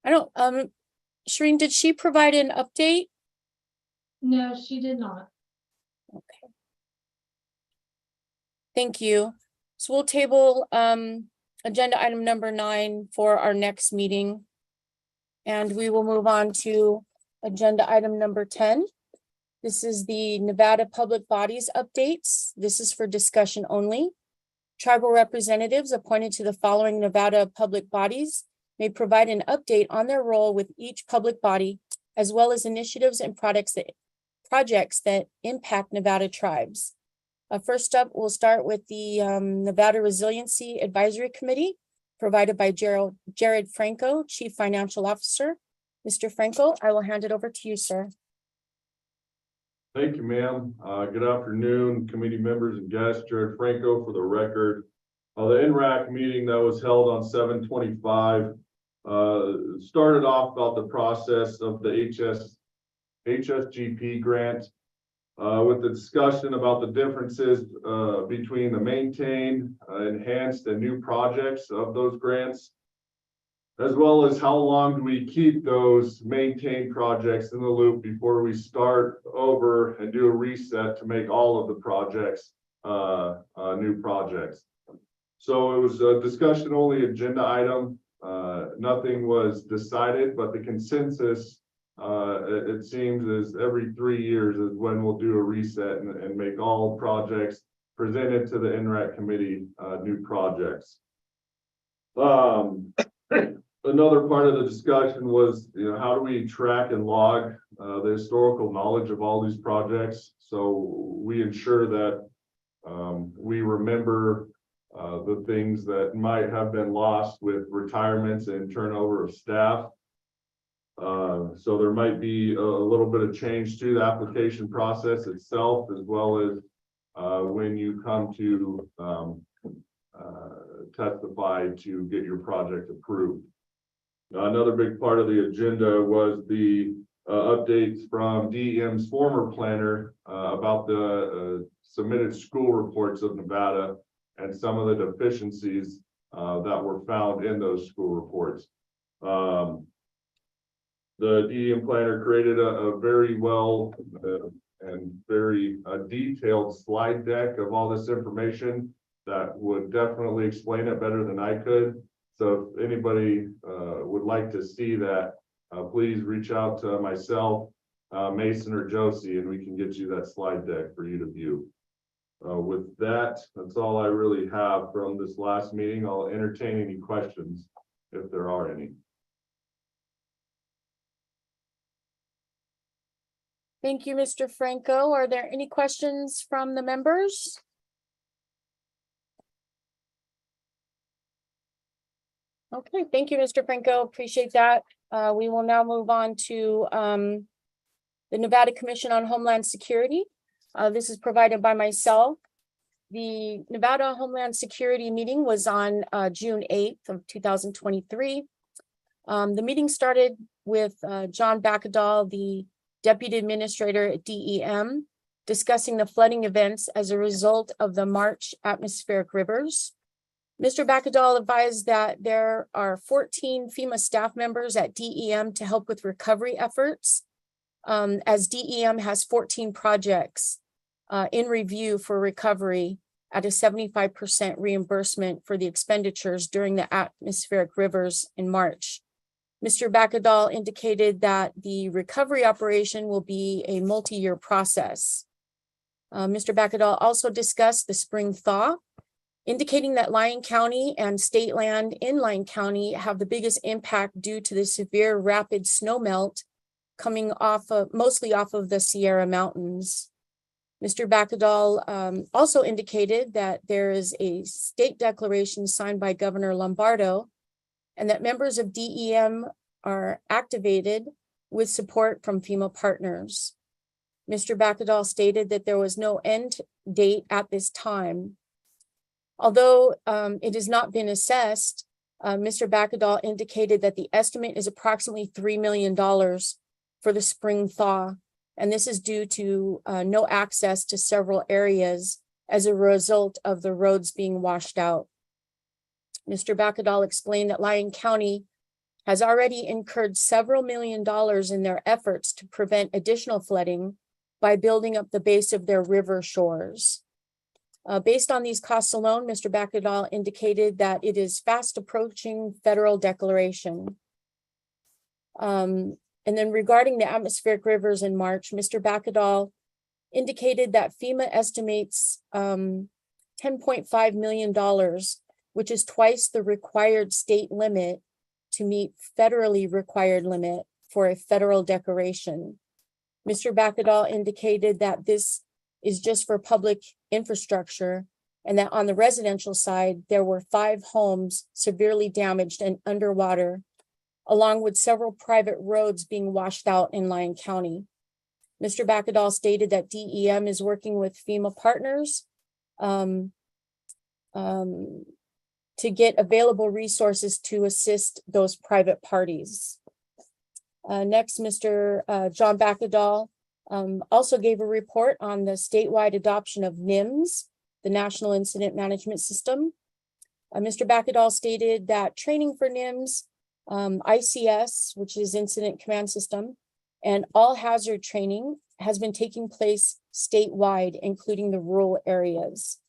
I don't, Shireen, did she provide an update? No, she did not. Okay. Thank you. So we'll table agenda item number 9 for our next meeting. And we will move on to agenda item number 10. This is the Nevada Public Bodies updates. This is for discussion only. Tribal representatives appointed to the following Nevada public bodies may provide an update on their role with each public body, as well as initiatives and projects that impact Nevada tribes. First up, we'll start with the Nevada Resiliency Advisory Committee, provided by Jared Franco, Chief Financial Officer. Mr. Franco, I will hand it over to you, sir. Thank you, ma'am. Good afternoon, committee members and guests. Jared Franco for the record. The NRAC meeting that was held on 7/25 started off about the process of the HSGP grant with the discussion about the differences between the maintained, enhanced, and new projects of those grants, as well as how long do we keep those maintained projects in the loop before we start over and do a reset to make all of the projects new projects. So it was a discussion only agenda item. Nothing was decided, but the consensus it seems is every 3 years is when we'll do a reset and make all projects presented to the NRAC committee new projects. Another part of the discussion was, how do we track and log the historical knowledge of all these projects, so we ensure that we remember the things that might have been lost with retirements and turnover of staff. So there might be a little bit of change to the application process itself, as well as when you come to testify to get your project approved. Another big part of the agenda was the updates from DEM's former planner about the submitted school reports of Nevada and some of the deficiencies that were found in those school reports. The DEM planner created a very well and very detailed slide deck of all this information that would definitely explain it better than I could. So if anybody would like to see that, please reach out to myself, Mason, or Josie, and we can get you that slide deck for you to view. With that, that's all I really have from this last meeting. I'll entertain any questions if there are any. Thank you, Mr. Franco. Are there any questions from the members? Okay, thank you, Mr. Franco. Appreciate that. We will now move on to the Nevada Commission on Homeland Security. This is provided by myself. The Nevada Homeland Security meeting was on June 8th of 2023. The meeting started with John Backadal, the Deputy Administrator at DEM, discussing the flooding events as a result of the March atmospheric rivers. Mr. Backadal advised that there are 14 FEMA staff members at DEM to help with recovery efforts, as DEM has 14 projects in review for recovery at a 75% reimbursement for the expenditures during the atmospheric rivers in March. Mr. Backadal indicated that the recovery operation will be a multi-year process. Mr. Backadal also discussed the spring thaw, indicating that Lyon County and state land in Lyon County have the biggest impact due to the severe rapid snow melt coming off of, mostly off of the Sierra Mountains. Mr. Backadal also indicated that there is a state declaration signed by Governor Lombardo and that members of DEM are activated with support from FEMA partners. Mr. Backadal stated that there was no end date at this time. Although it has not been assessed, Mr. Backadal indicated that the estimate is approximately $3 million for the spring thaw, and this is due to no access to several areas as a result of the roads being washed out. Mr. Backadal explained that Lyon County has already incurred several $1 million in their efforts to prevent additional flooding by building up the base of their river shores. Based on these costs alone, Mr. Backadal indicated that it is fast approaching federal declaration. And then regarding the atmospheric rivers in March, Mr. Backadal indicated that FEMA estimates $10.5 million, which is twice the required state limit to meet federally required limit for a federal declaration. Mr. Backadal indicated that this is just for public infrastructure and that on the residential side, there were 5 homes severely damaged and underwater, along with several private roads being washed out in Lyon County. Mr. Backadal stated that DEM is working with FEMA partners to get available resources to assist those private parties. Next, Mr. John Backadal also gave a report on the statewide adoption of NIMS, the National Incident Management System. Mr. Backadal stated that training for NIMS, ICS, which is Incident Command System, and all hazard training has been taking place statewide, including the rural areas.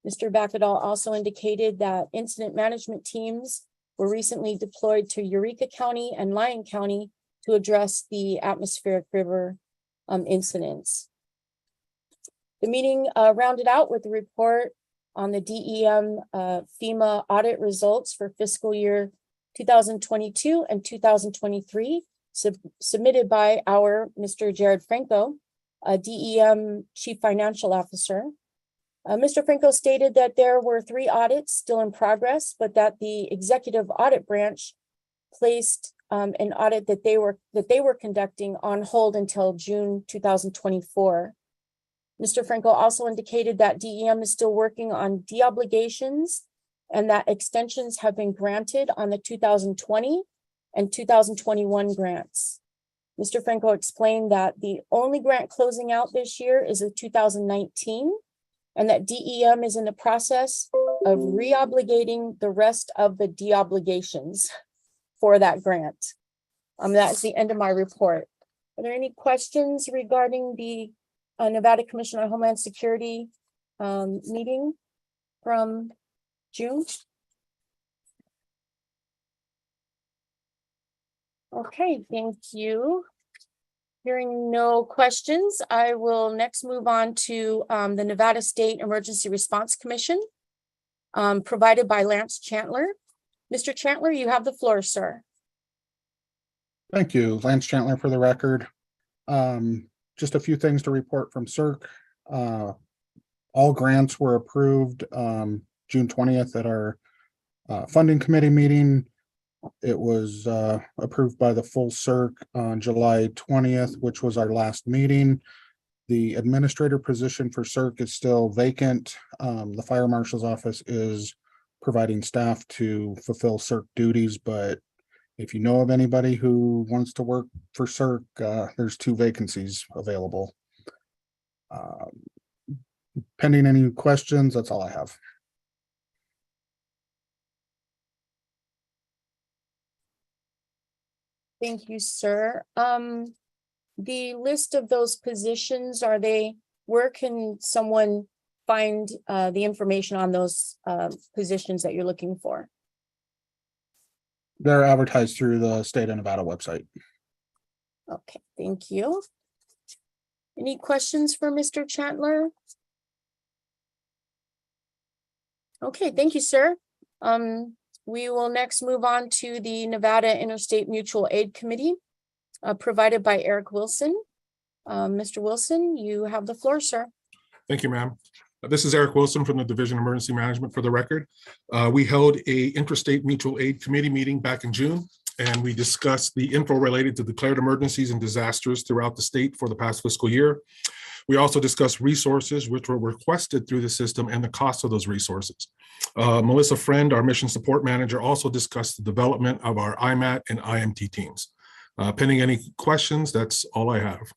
Mr. Backadal also indicated that incident management teams were recently deployed to Eureka County and Lyon County to address the atmospheric river incidents. The meeting rounded out with a report on the DEM FEMA audit results for fiscal year 2022 and 2023, submitted by our Mr. Jared Franco, DEM Chief Financial Officer. Mr. Franco stated that there were 3 audits still in progress, but that the executive audit branch placed an audit that they were conducting on hold until June 2024. Mr. Franco also indicated that DEM is still working on deobligations and that extensions have been granted on the 2020 and 2021 grants. Mr. Franco explained that the only grant closing out this year is the 2019, and that DEM is in the process of reobligating the rest of the deobligations for that grant. That's the end of my report. Are there any questions regarding the Nevada Commission on Homeland Security meeting from June? Okay, thank you. Hearing no questions, I will next move on to the Nevada State Emergency Response Commission, provided by Lance Chandler. Mr. Chandler, you have the floor, sir. Thank you. Lance Chandler for the record. Just a few things to report from CERC. All grants were approved June 20th at our funding committee meeting. It was approved by the full CERC on July 20th, which was our last meeting. The administrator position for CERC is still vacant. The fire marshal's office is providing staff to fulfill CERC duties, but if you know of anybody who wants to work for CERC, there's 2 vacancies available. Pending any questions, that's all I have. Thank you, sir. The list of those positions, where can someone find the information on those positions that you're looking for? They're advertised through the state of Nevada website. Okay, thank you. Any questions for Mr. Chandler? Okay, thank you, sir. We will next move on to the Nevada Interstate Mutual Aid Committee, provided by Eric Wilson. Mr. Wilson, you have the floor, sir. Thank you, ma'am. This is Eric Wilson from the Division of Emergency Management for the record. We held a Interstate Mutual Aid Committee meeting back in June, and we discussed the info related to declared emergencies and disasters throughout the state for the past fiscal year. We also discussed resources which were requested through the system and the cost of those resources. Melissa Friend, our mission support manager, also discussed the development of our IMAT and IMT teams. Pending any questions, that's all I have.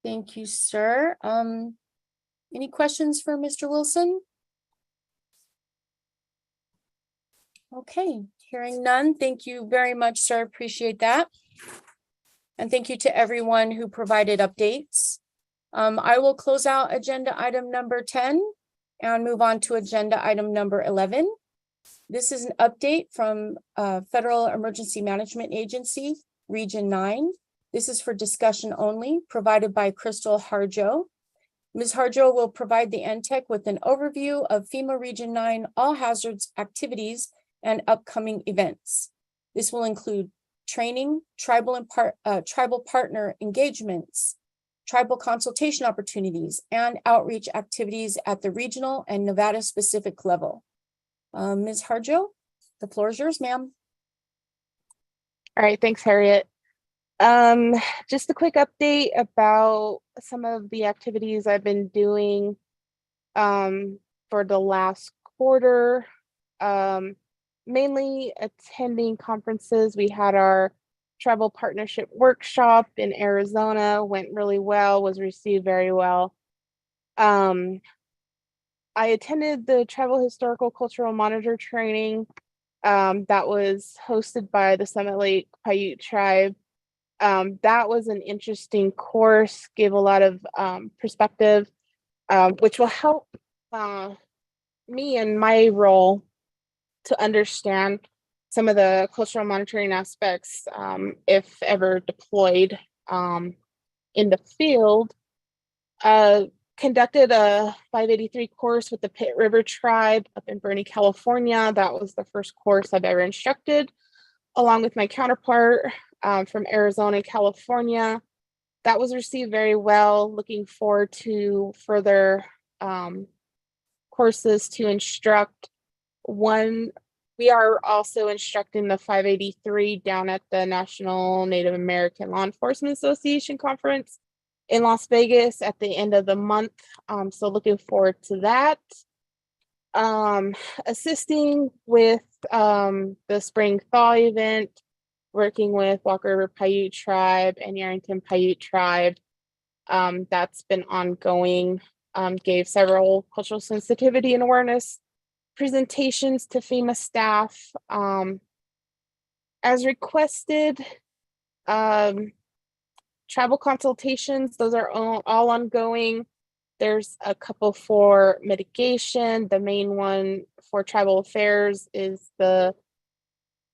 Thank you, sir. Any questions for Mr. Wilson? Okay, hearing none. Thank you very much, sir. Appreciate that. And thank you to everyone who provided updates. I will close out agenda item number 10 and move on to agenda item number 11. This is an update from Federal Emergency Management Agency, Region 9. This is for discussion only, provided by Crystal Harjo. Ms. Harjo will provide the NTECC with an overview of FEMA Region 9 all hazards activities and upcoming events. This will include training, tribal partner engagements, tribal consultation opportunities, and outreach activities at the regional and Nevada specific level. Ms. Harjo, the floor is yours, ma'am. All right, thanks, Harriet. Just a quick update about some of the activities I've been doing for the last quarter. mainly attending conferences. We had our travel partnership workshop in Arizona, went really well, was received very well. I attended the Travel Historical Cultural Monitor training that was hosted by the Summit Lake Paiute Tribe. That was an interesting course, gave a lot of perspective, which will help me in my role to understand some of the cultural monitoring aspects if ever deployed in the field. Conducted a 583 course with the Pitt River Tribe up in Bernie, California. That was the first course I've ever instructed, along with my counterpart from Arizona, California. That was received very well. Looking forward to further courses to instruct. We are also instructing the 583 down at the National Native American Law Enforcement Association conference in Las Vegas at the end of the month. So looking forward to that. Assisting with the spring thaw event, working with Walker River Paiute Tribe and Yarrington Paiute Tribe. That's been ongoing. Gave several cultural sensitivity and awareness presentations to FEMA staff. As requested, travel consultations, those are all ongoing. There's a couple for mitigation. The main one for tribal affairs is the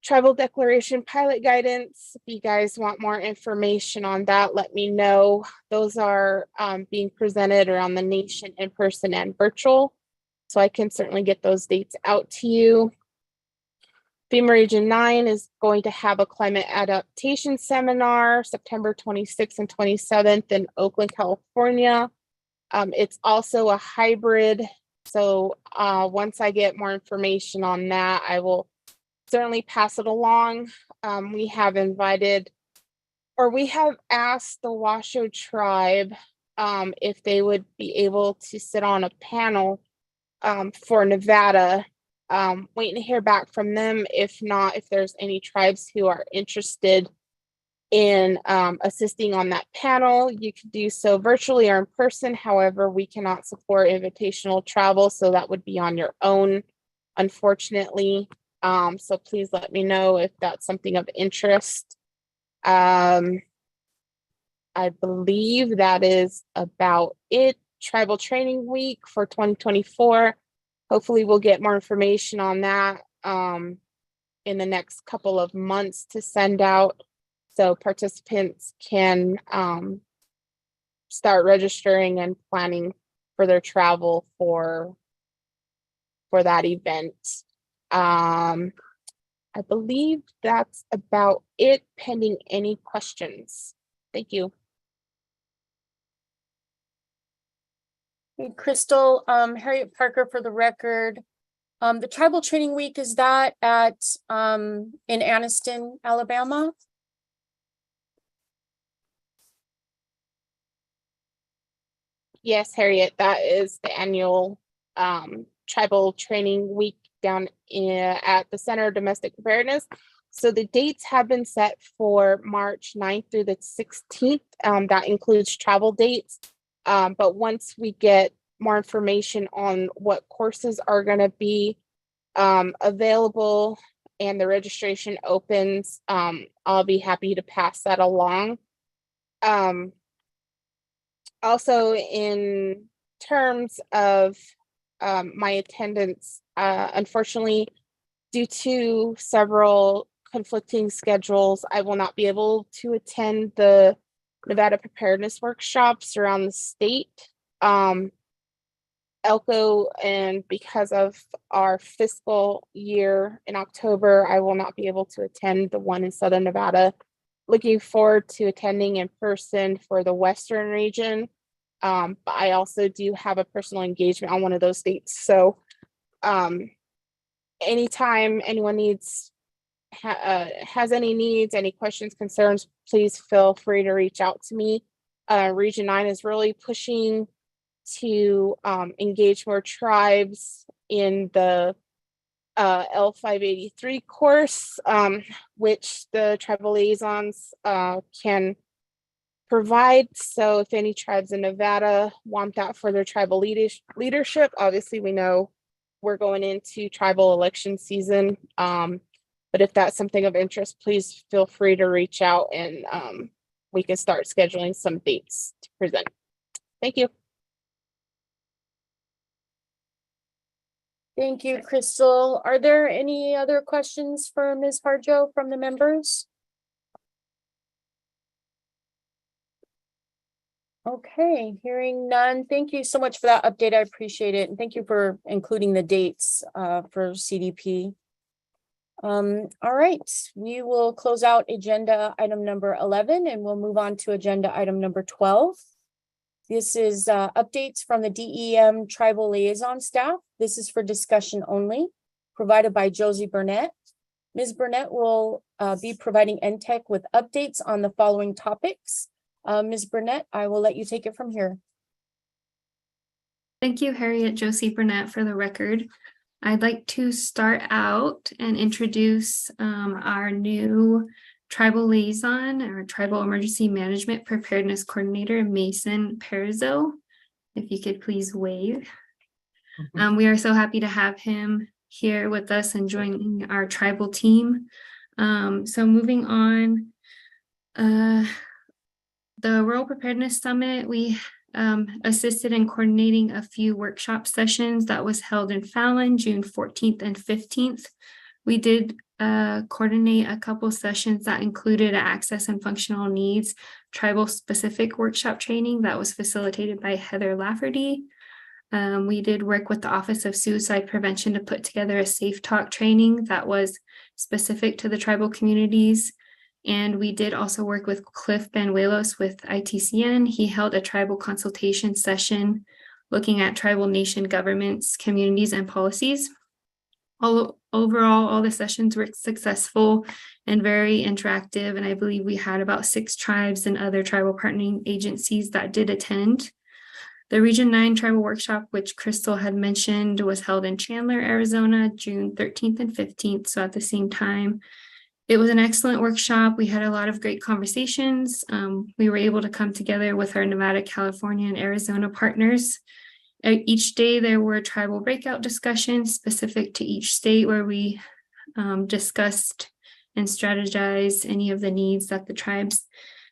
Tribal Declaration Pilot Guidance. If you guys want more information on that, let me know. Those are being presented around the nation in person and virtual. So I can certainly get those dates out to you. FEMA Region 9 is going to have a climate adaptation seminar September 26th and 27th in Oakland, California. It's also a hybrid. So once I get more information on that, I will certainly pass it along. We have asked the Washoe tribe if they would be able to sit on a panel for Nevada. Waiting to hear back from them. If not, if there's any tribes who are interested in assisting on that panel, you can do so virtually or in person. However, we cannot support invitational travel, so that would be on your own, unfortunately. So please let me know if that's something of interest. I believe that is about it. Tribal Training Week for 2024. Hopefully we'll get more information on that in the next couple of months to send out, so participants can start registering and planning for their travel for that event. I believe that's about it, pending any questions. Thank you. Hey, Crystal, Harriet Parker for the record. The Tribal Training Week, is that at in Anniston, Alabama? Yes, Harriet, that is the annual Tribal Training Week down at the Center of Domestic Preparedness. So the dates have been set for March 9th through the 16th. That includes travel dates. But once we get more information on what courses are going to be available and the registration opens, I'll be happy to pass that along. Also, in terms of my attendance, unfortunately, due to several conflicting schedules, I will not be able to attend the Nevada preparedness workshops around the state. ELCO, and because of our fiscal year in October, I will not be able to attend the one in Southern Nevada. Looking forward to attending in person for the Western region. But I also do have a personal engagement on one of those dates. So anytime anyone has any needs, any questions, concerns, please feel free to reach out to me. Region 9 is really pushing to engage more tribes in the L583 course, which the tribal liaisons can provide. So if any tribes in Nevada want that for their tribal leadership, obviously we know we're going into tribal election season. But if that's something of interest, please feel free to reach out and we can start scheduling some dates to present. Thank you. Thank you, Crystal. Are there any other questions for Ms. Harjo from the members? Okay, hearing none. Thank you so much for that update. I appreciate it. And thank you for including the dates for CDP. All right, we will close out agenda item number 11 and we'll move on to agenda item number 12. This is updates from the DEM Tribal Liaison staff. This is for discussion only, provided by Josie Burnett. Ms. Burnett will be providing NTECC with updates on the following topics. Ms. Burnett, I will let you take it from here. Thank you, Harriet Josie Burnett, for the record. I'd like to start out and introduce our new tribal liaison or tribal emergency management preparedness coordinator, Mason Perizzo. If you could please wave. We are so happy to have him here with us and joining our tribal team. So moving on, the Rural Preparedness Summit, we assisted in coordinating a few workshop sessions that was held in Fallon, June 14th and 15th. We did coordinate a couple sessions that included access and functional needs, tribal specific workshop training that was facilitated by Heather Lafferty. We did work with the Office of Suicide Prevention to put together a safe talk training that was specific to the tribal communities. And we did also work with Cliff Banuelos with ITCN. He held a tribal consultation session looking at tribal nation governments, communities, and policies. Overall, all the sessions were successful and very interactive, and I believe we had about 6 tribes and other tribal partnering agencies that did attend. The Region 9 Tribal Workshop, which Crystal had mentioned, was held in Chandler, Arizona, June 13th and 15th, so at the same time. It was an excellent workshop. We had a lot of great conversations. We were able to come together with our Nevada, California, and Arizona partners. Each day there were tribal breakout discussions specific to each state where we discussed and strategized any of the needs that the tribes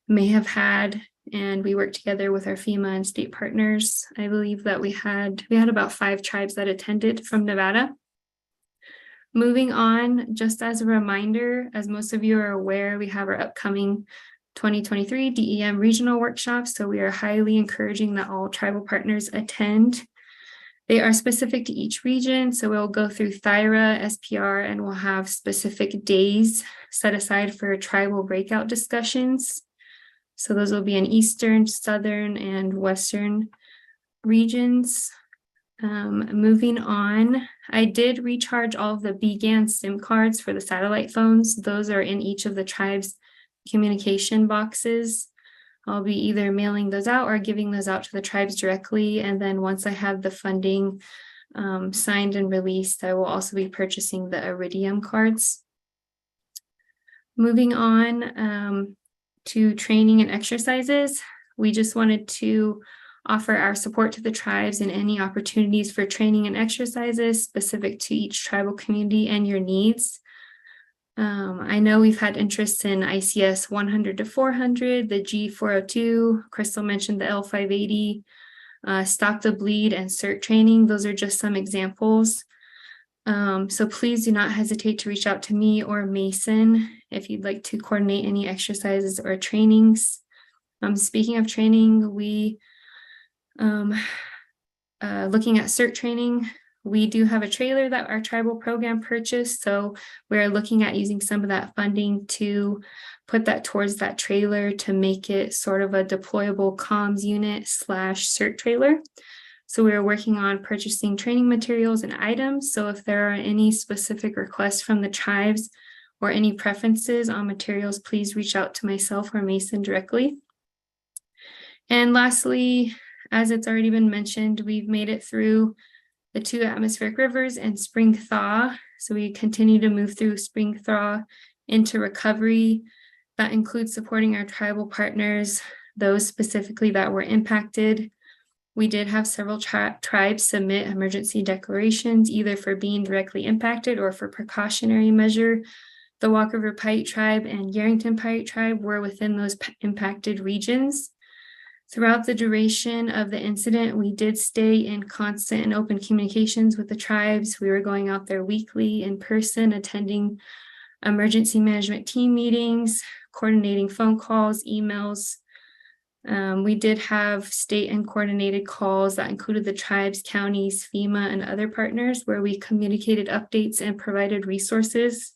may have had. And we worked together with our FEMA and state partners. I believe that we had about 5 tribes that attended from Nevada. Moving on, just as a reminder, as most of you are aware, we have our upcoming 2023 DEM regional workshops, so we are highly encouraging that all tribal partners attend. They are specific to each region, so we'll go through THIRA, SPR, and we'll have specific days set aside for tribal breakout discussions. So those will be in Eastern, Southern, and Western regions. Moving on, I did recharge all of the BGAN SIM cards for the satellite phones. Those are in each of the tribes' communication boxes. I'll be either mailing those out or giving those out to the tribes directly. And then once I have the funding signed and released, I will also be purchasing the Iridium cards. Moving on to training and exercises, we just wanted to offer our support to the tribes and any opportunities for training and exercises specific to each tribal community and your needs. I know we've had interest in ICS 100 to 400, the G402, Crystal mentioned the L580, Stop the Bleed and CERT training. Those are just some examples. So please do not hesitate to reach out to me or Mason if you'd like to coordinate any exercises or trainings. Speaking of training, we looking at CERT training, we do have a trailer that our tribal program purchased, so we're looking at using some of that funding to put that towards that trailer to make it sort of a deployable comms unit / CERT trailer. So we're working on purchasing training materials and items. So if there are any specific requests from the tribes or any preferences on materials, please reach out to myself or Mason directly. And lastly, as it's already been mentioned, we've made it through the 2 atmospheric rivers and spring thaw. So we continue to move through spring thaw into recovery. That includes supporting our tribal partners, those specifically that were impacted. We did have several tribes submit emergency declarations, either for being directly impacted or for precautionary measure. The Walk River Paiute tribe and Yarrington Paiute tribe were within those impacted regions. Throughout the duration of the incident, we did stay in constant and open communications with the tribes. We were going out there weekly in person, attending emergency management team meetings, coordinating phone calls, emails. We did have state and coordinated calls that included the tribes, counties, FEMA, and other partners where we communicated updates and provided resources.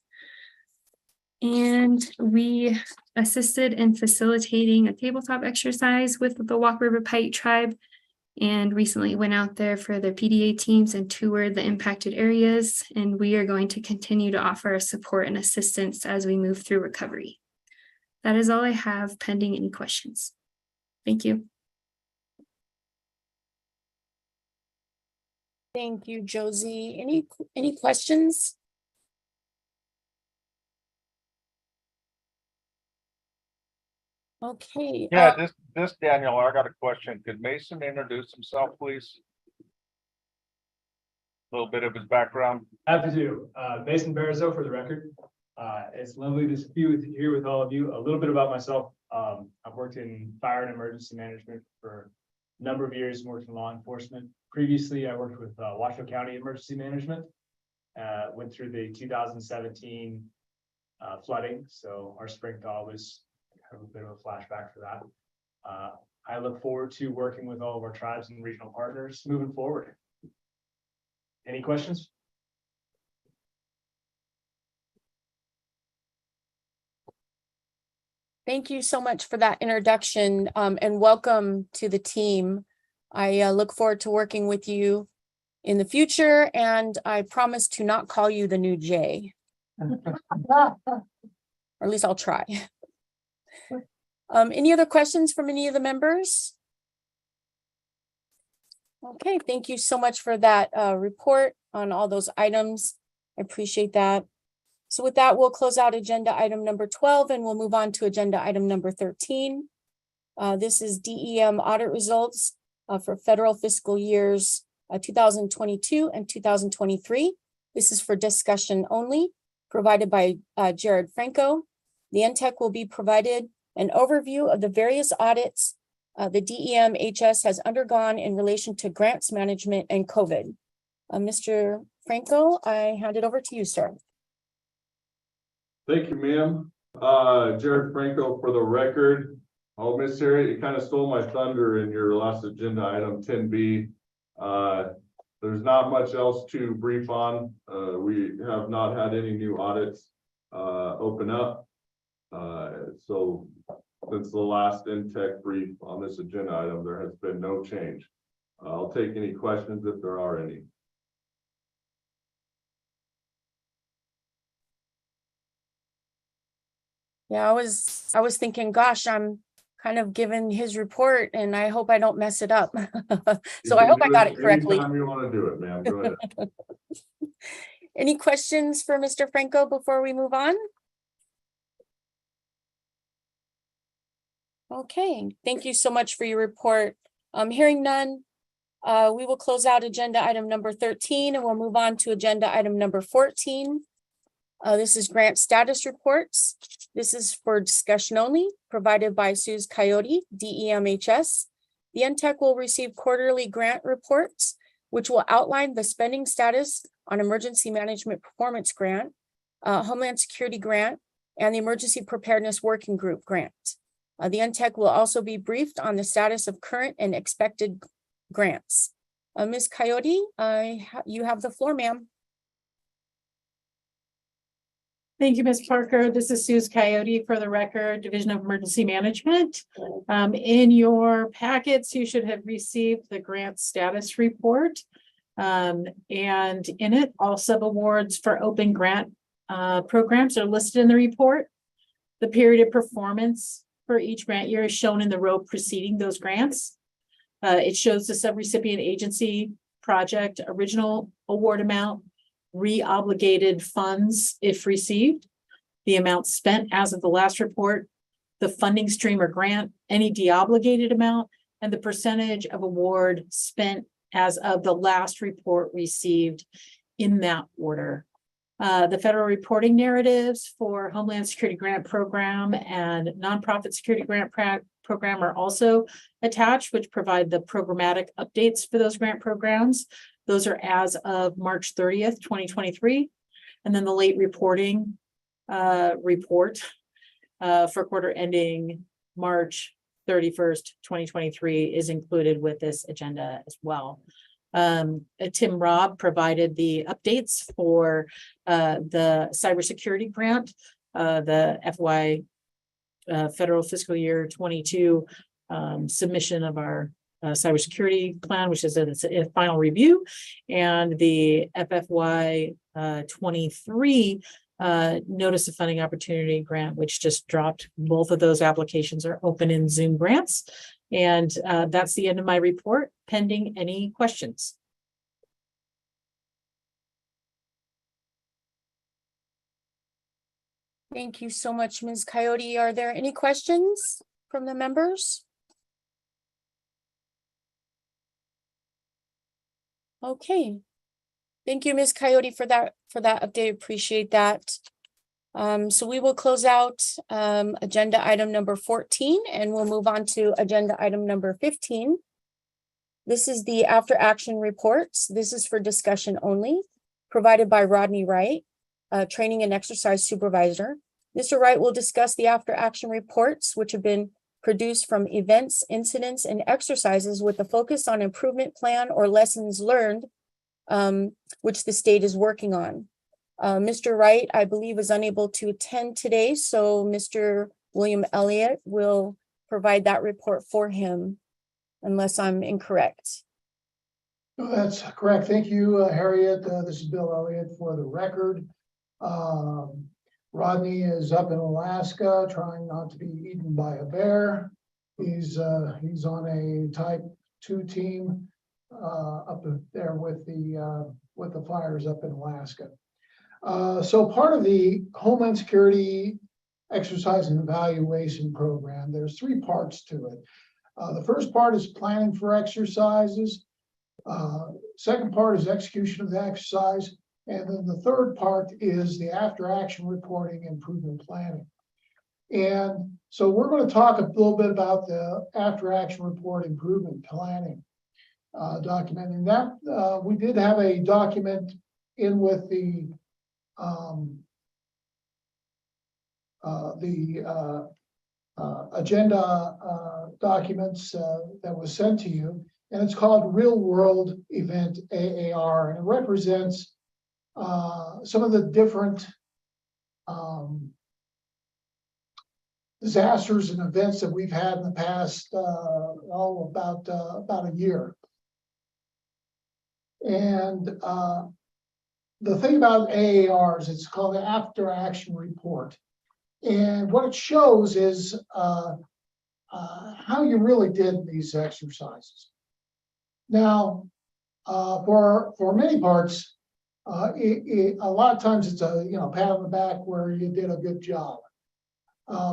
And we assisted in facilitating a tabletop exercise with the Walk River Paiute tribe, and recently went out there for their PDA teams and toured the impacted areas. And we are going to continue to offer our support and assistance as we move through recovery. That is all I have, pending any questions. Thank you. Thank you, Josie. Any questions? Okay. Yeah, this Daniel, I got a question. Could Mason introduce himself, please? A little bit of his background. Happy to. Mason Barazo for the record. It's lovely to be here with all of you. A little bit about myself. I've worked in fire and emergency management for a number of years, worked in law enforcement. Previously, I worked with Washoe County Emergency Management. Went through the 2017 flooding, so our spring thaw was kind of a bit of a flashback for that. I look forward to working with all of our tribes and regional partners moving forward. Any questions? Thank you so much for that introduction, and welcome to the team. I look forward to working with you in the future, and I promise to not call you the new Jay. Or at least I'll try. Any other questions from any of the members? Okay, thank you so much for that report on all those items. I appreciate that. So with that, we'll close out agenda item number 12 and we'll move on to agenda item number 13. This is DEM audit results for federal fiscal years 2022 and 2023. This is for discussion only, provided by Jared Franco. The NTECC will be provided an overview of the various audits the DEM-HS has undergone in relation to grants management and COVID. Mr. Franco, I hand it over to you, sir. Thank you, ma'am. Jared Franco for the record. Oh, Miss Harriet, you kind of stole my thunder in your last agenda item 10B. There's not much else to brief on. We have not had any new audits open up. So since the last NTECC brief on this agenda item, there has been no change. I'll take any questions if there are any. Yeah, I was thinking, gosh, I'm kind of given his report and I hope I don't mess it up. So I hope I got it correctly. Anytime you want to do it, ma'am, go ahead. Any questions for Mr. Franco before we move on? Okay, thank you so much for your report. Hearing none, we will close out agenda item number 13 and we'll move on to agenda item number 14. This is grant status reports. This is for discussion only, provided by Suze Coyote, DEM-HS. The NTECC will receive quarterly grant reports, which will outline the spending status on Emergency Management Performance Grant, Homeland Security Grant, and the Emergency Preparedness Working Group Grant. The NTECC will also be briefed on the status of current and expected grants. Ms. Coyote, you have the floor, ma'am. Thank you, Ms. Parker. This is Suze Coyote for the record, Division of Emergency Management. In your packets, you should have received the grant status report. And in it, all subawards for open grant programs are listed in the report. The period of performance for each grant year is shown in the row preceding those grants. It shows the subrecipient agency, project, original award amount, re-obligated funds if received, the amount spent as of the last report, the funding stream or grant, any de-obligated amount, and the percentage of award spent as of the last report received in that order. The federal reporting narratives for Homeland Security Grant Program and Nonprofit Security Grant Program are also attached, which provide the programmatic updates for those grant programs. Those are as of March 30th, 2023. And then the late reporting report for quarter ending March 31st, 2023 is included with this agenda as well. Tim Robb provided the updates for the cybersecurity grant, the FY federal fiscal year 22 submission of our cybersecurity plan, which is a final review, and the FFY 23 notice of funding opportunity grant, which just dropped. Both of those applications are open in Zoom grants. And that's the end of my report, pending any questions. Thank you so much, Ms. Coyote. Are there any questions from the members? Okay. Thank you, Ms. Coyote, for that update. Appreciate that. So we will close out agenda item number 14, and we'll move on to agenda item number 15. This is the after action reports. This is for discussion only, provided by Rodney Wright, training and exercise supervisor. Mr. Wright will discuss the after action reports, which have been produced from events, incidents, and exercises with a focus on improvement plan or lessons learned, which the state is working on. Mr. Wright, I believe, is unable to attend today, so Mr. William Elliott will provide that report for him, unless I'm incorrect. That's correct. Thank you, Harriet. This is Bill Elliott for the record. Rodney is up in Alaska trying not to be eaten by a bear. He's on a type 2 team up there with the fires up in Alaska. So part of the Homeland Security Exercise and Evaluation Program, there's 3 parts to it. The first part is planning for exercises. Second part is execution of the exercise. And then the third part is the after action reporting improvement planning. And so we're going to talk a little bit about the after action report improvement planning document. And that we did have a document in with the agenda documents that was sent to you, and it's called Real World Event AAR, and it represents some of the different disasters and events that we've had in the past about a year. And the thing about AARs, it's called the After Action Report. And what it shows is how you really did these exercises. Now, for many parts, a lot of times it's a pat on the back where you did a good job.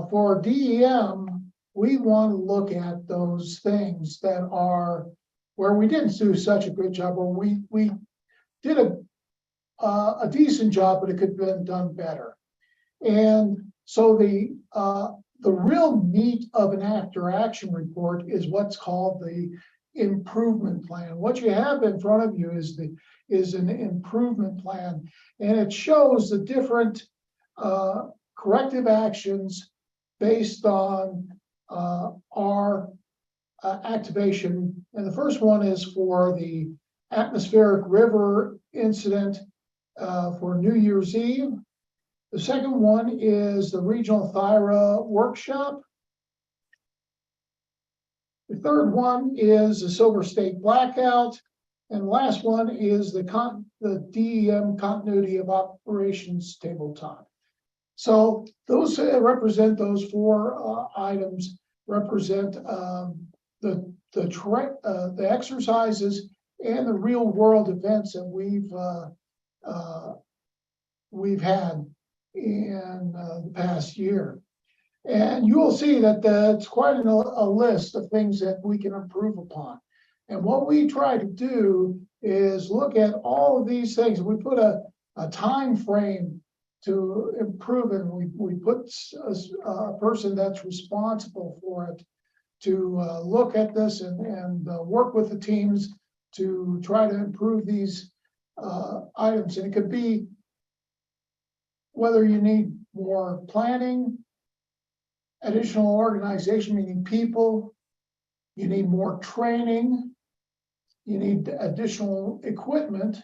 For DEM, we want to look at those things that are where we didn't do such a good job, or we did a decent job, but it could have been done better. And so the real meat of an after action report is what's called the improvement plan. What you have in front of you is an improvement plan, and it shows the different corrective actions based on our activation. And the first one is for the atmospheric river incident for New Year's Eve. The second one is the regional Thyra workshop. The third one is the Silver State blackout. And the last one is the DEM continuity of operations tabletop. So those represent those 4 items, represent the exercises and the real world events that we've we've had in the past year. And you will see that it's quite a list of things that we can improve upon. And what we try to do is look at all of these things. We put a time frame to improve it. We put a person that's responsible for it to look at this and work with the teams to try to improve these items. And it could be whether you need more planning, additional organization, meaning people, you need more training, you need additional equipment,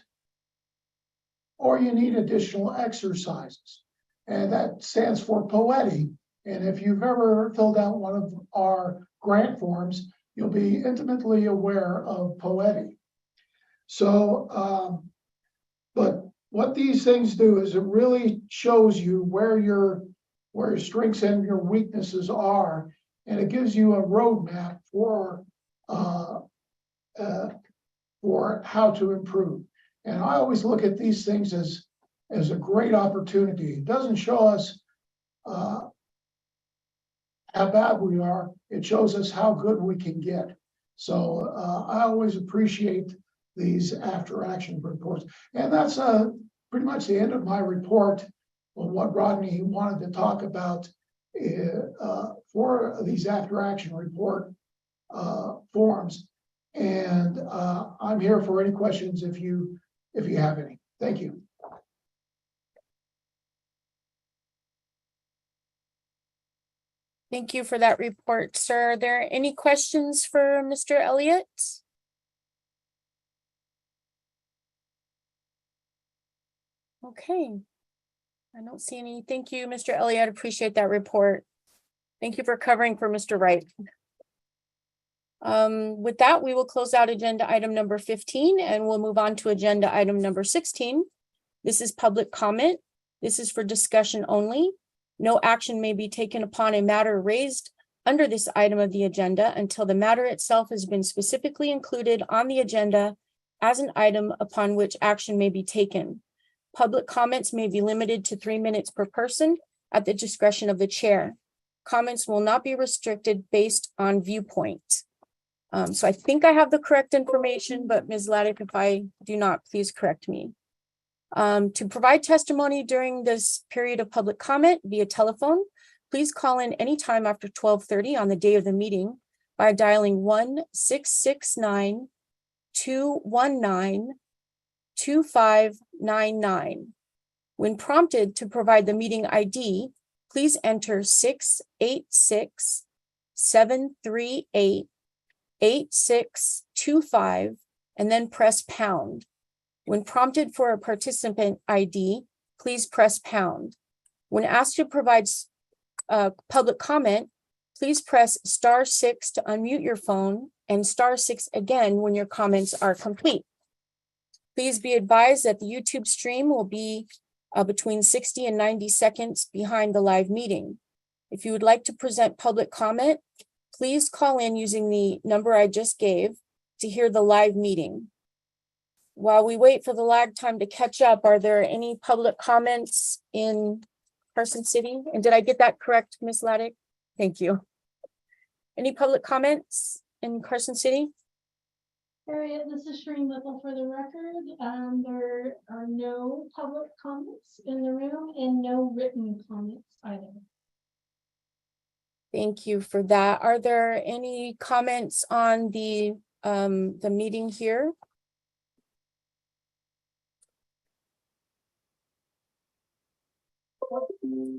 or you need additional exercises. And that stands for POETI. And if you've ever filled out one of our grant forms, you'll be intimately aware of POETI. So, but what these things do is it really shows you where your strengths and your weaknesses are, and it gives you a roadmap for how to improve. And I always look at these things as a great opportunity. It doesn't show us how bad we are. It shows us how good we can get. So I always appreciate these after action reports. And that's pretty much the end of my report on what Rodney wanted to talk about for these after action report forms. And I'm here for any questions if you have any. Thank you. Thank you for that report, sir. Are there any questions for Mr. Elliott? Okay. I don't see any. Thank you, Mr. Elliott. Appreciate that report. Thank you for covering for Mr. Wright. With that, we will close out agenda item number 15 and we'll move on to agenda item number 16. This is public comment. This is for discussion only. No action may be taken upon a matter raised under this item of the agenda until the matter itself has been specifically included on the agenda as an item upon which action may be taken. Public comments may be limited to 3 minutes per person at the discretion of the chair. Comments will not be restricted based on viewpoint. So I think I have the correct information, but Ms. Laddick, if I do not, please correct me. To provide testimony during this period of public comment via telephone, please call in anytime after 12:30 on the day of the meeting by dialing 1-669-219-2599. When prompted to provide the meeting ID, please enter 686-738-8625 and then press pound. When prompted for a participant ID, please press pound. When asked to provide public comment, please press *6 to unmute your phone and *6 again when your comments are complete. Please be advised that the YouTube stream will be between 60 and 90 seconds behind the live meeting. If you would like to present public comment, please call in using the number I just gave to hear the live meeting. While we wait for the lag time to catch up, are there any public comments in Carson City? And did I get that correct, Ms. Laddick? Thank you. Any public comments in Carson City? Harriet, this is Shereen Whipple for the record. There are no public comments in the room and no written comments either. Thank you for that. Are there any comments on the meeting here?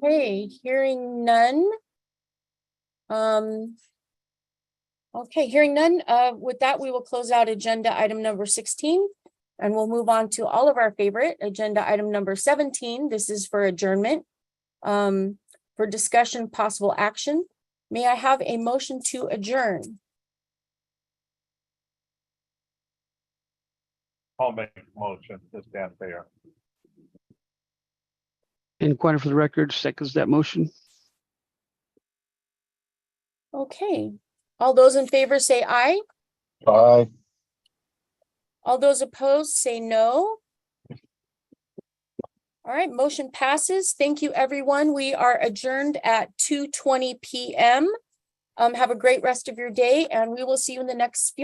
Okay, hearing none. Okay, hearing none. With that, we will close out agenda item number 16 and we'll move on to all of our favorite agenda item number 17. This is for adjournment, for discussion, possible action. May I have a motion to adjourn? I'll make a motion to stand there. Inquiry for the record, seconds that motion. Okay, all those in favor say aye. Aye. All those opposed say no. All right, motion passes. Thank you, everyone. We are adjourned at 2:20 p.m. Have a great rest of your day, and we will see you in the next few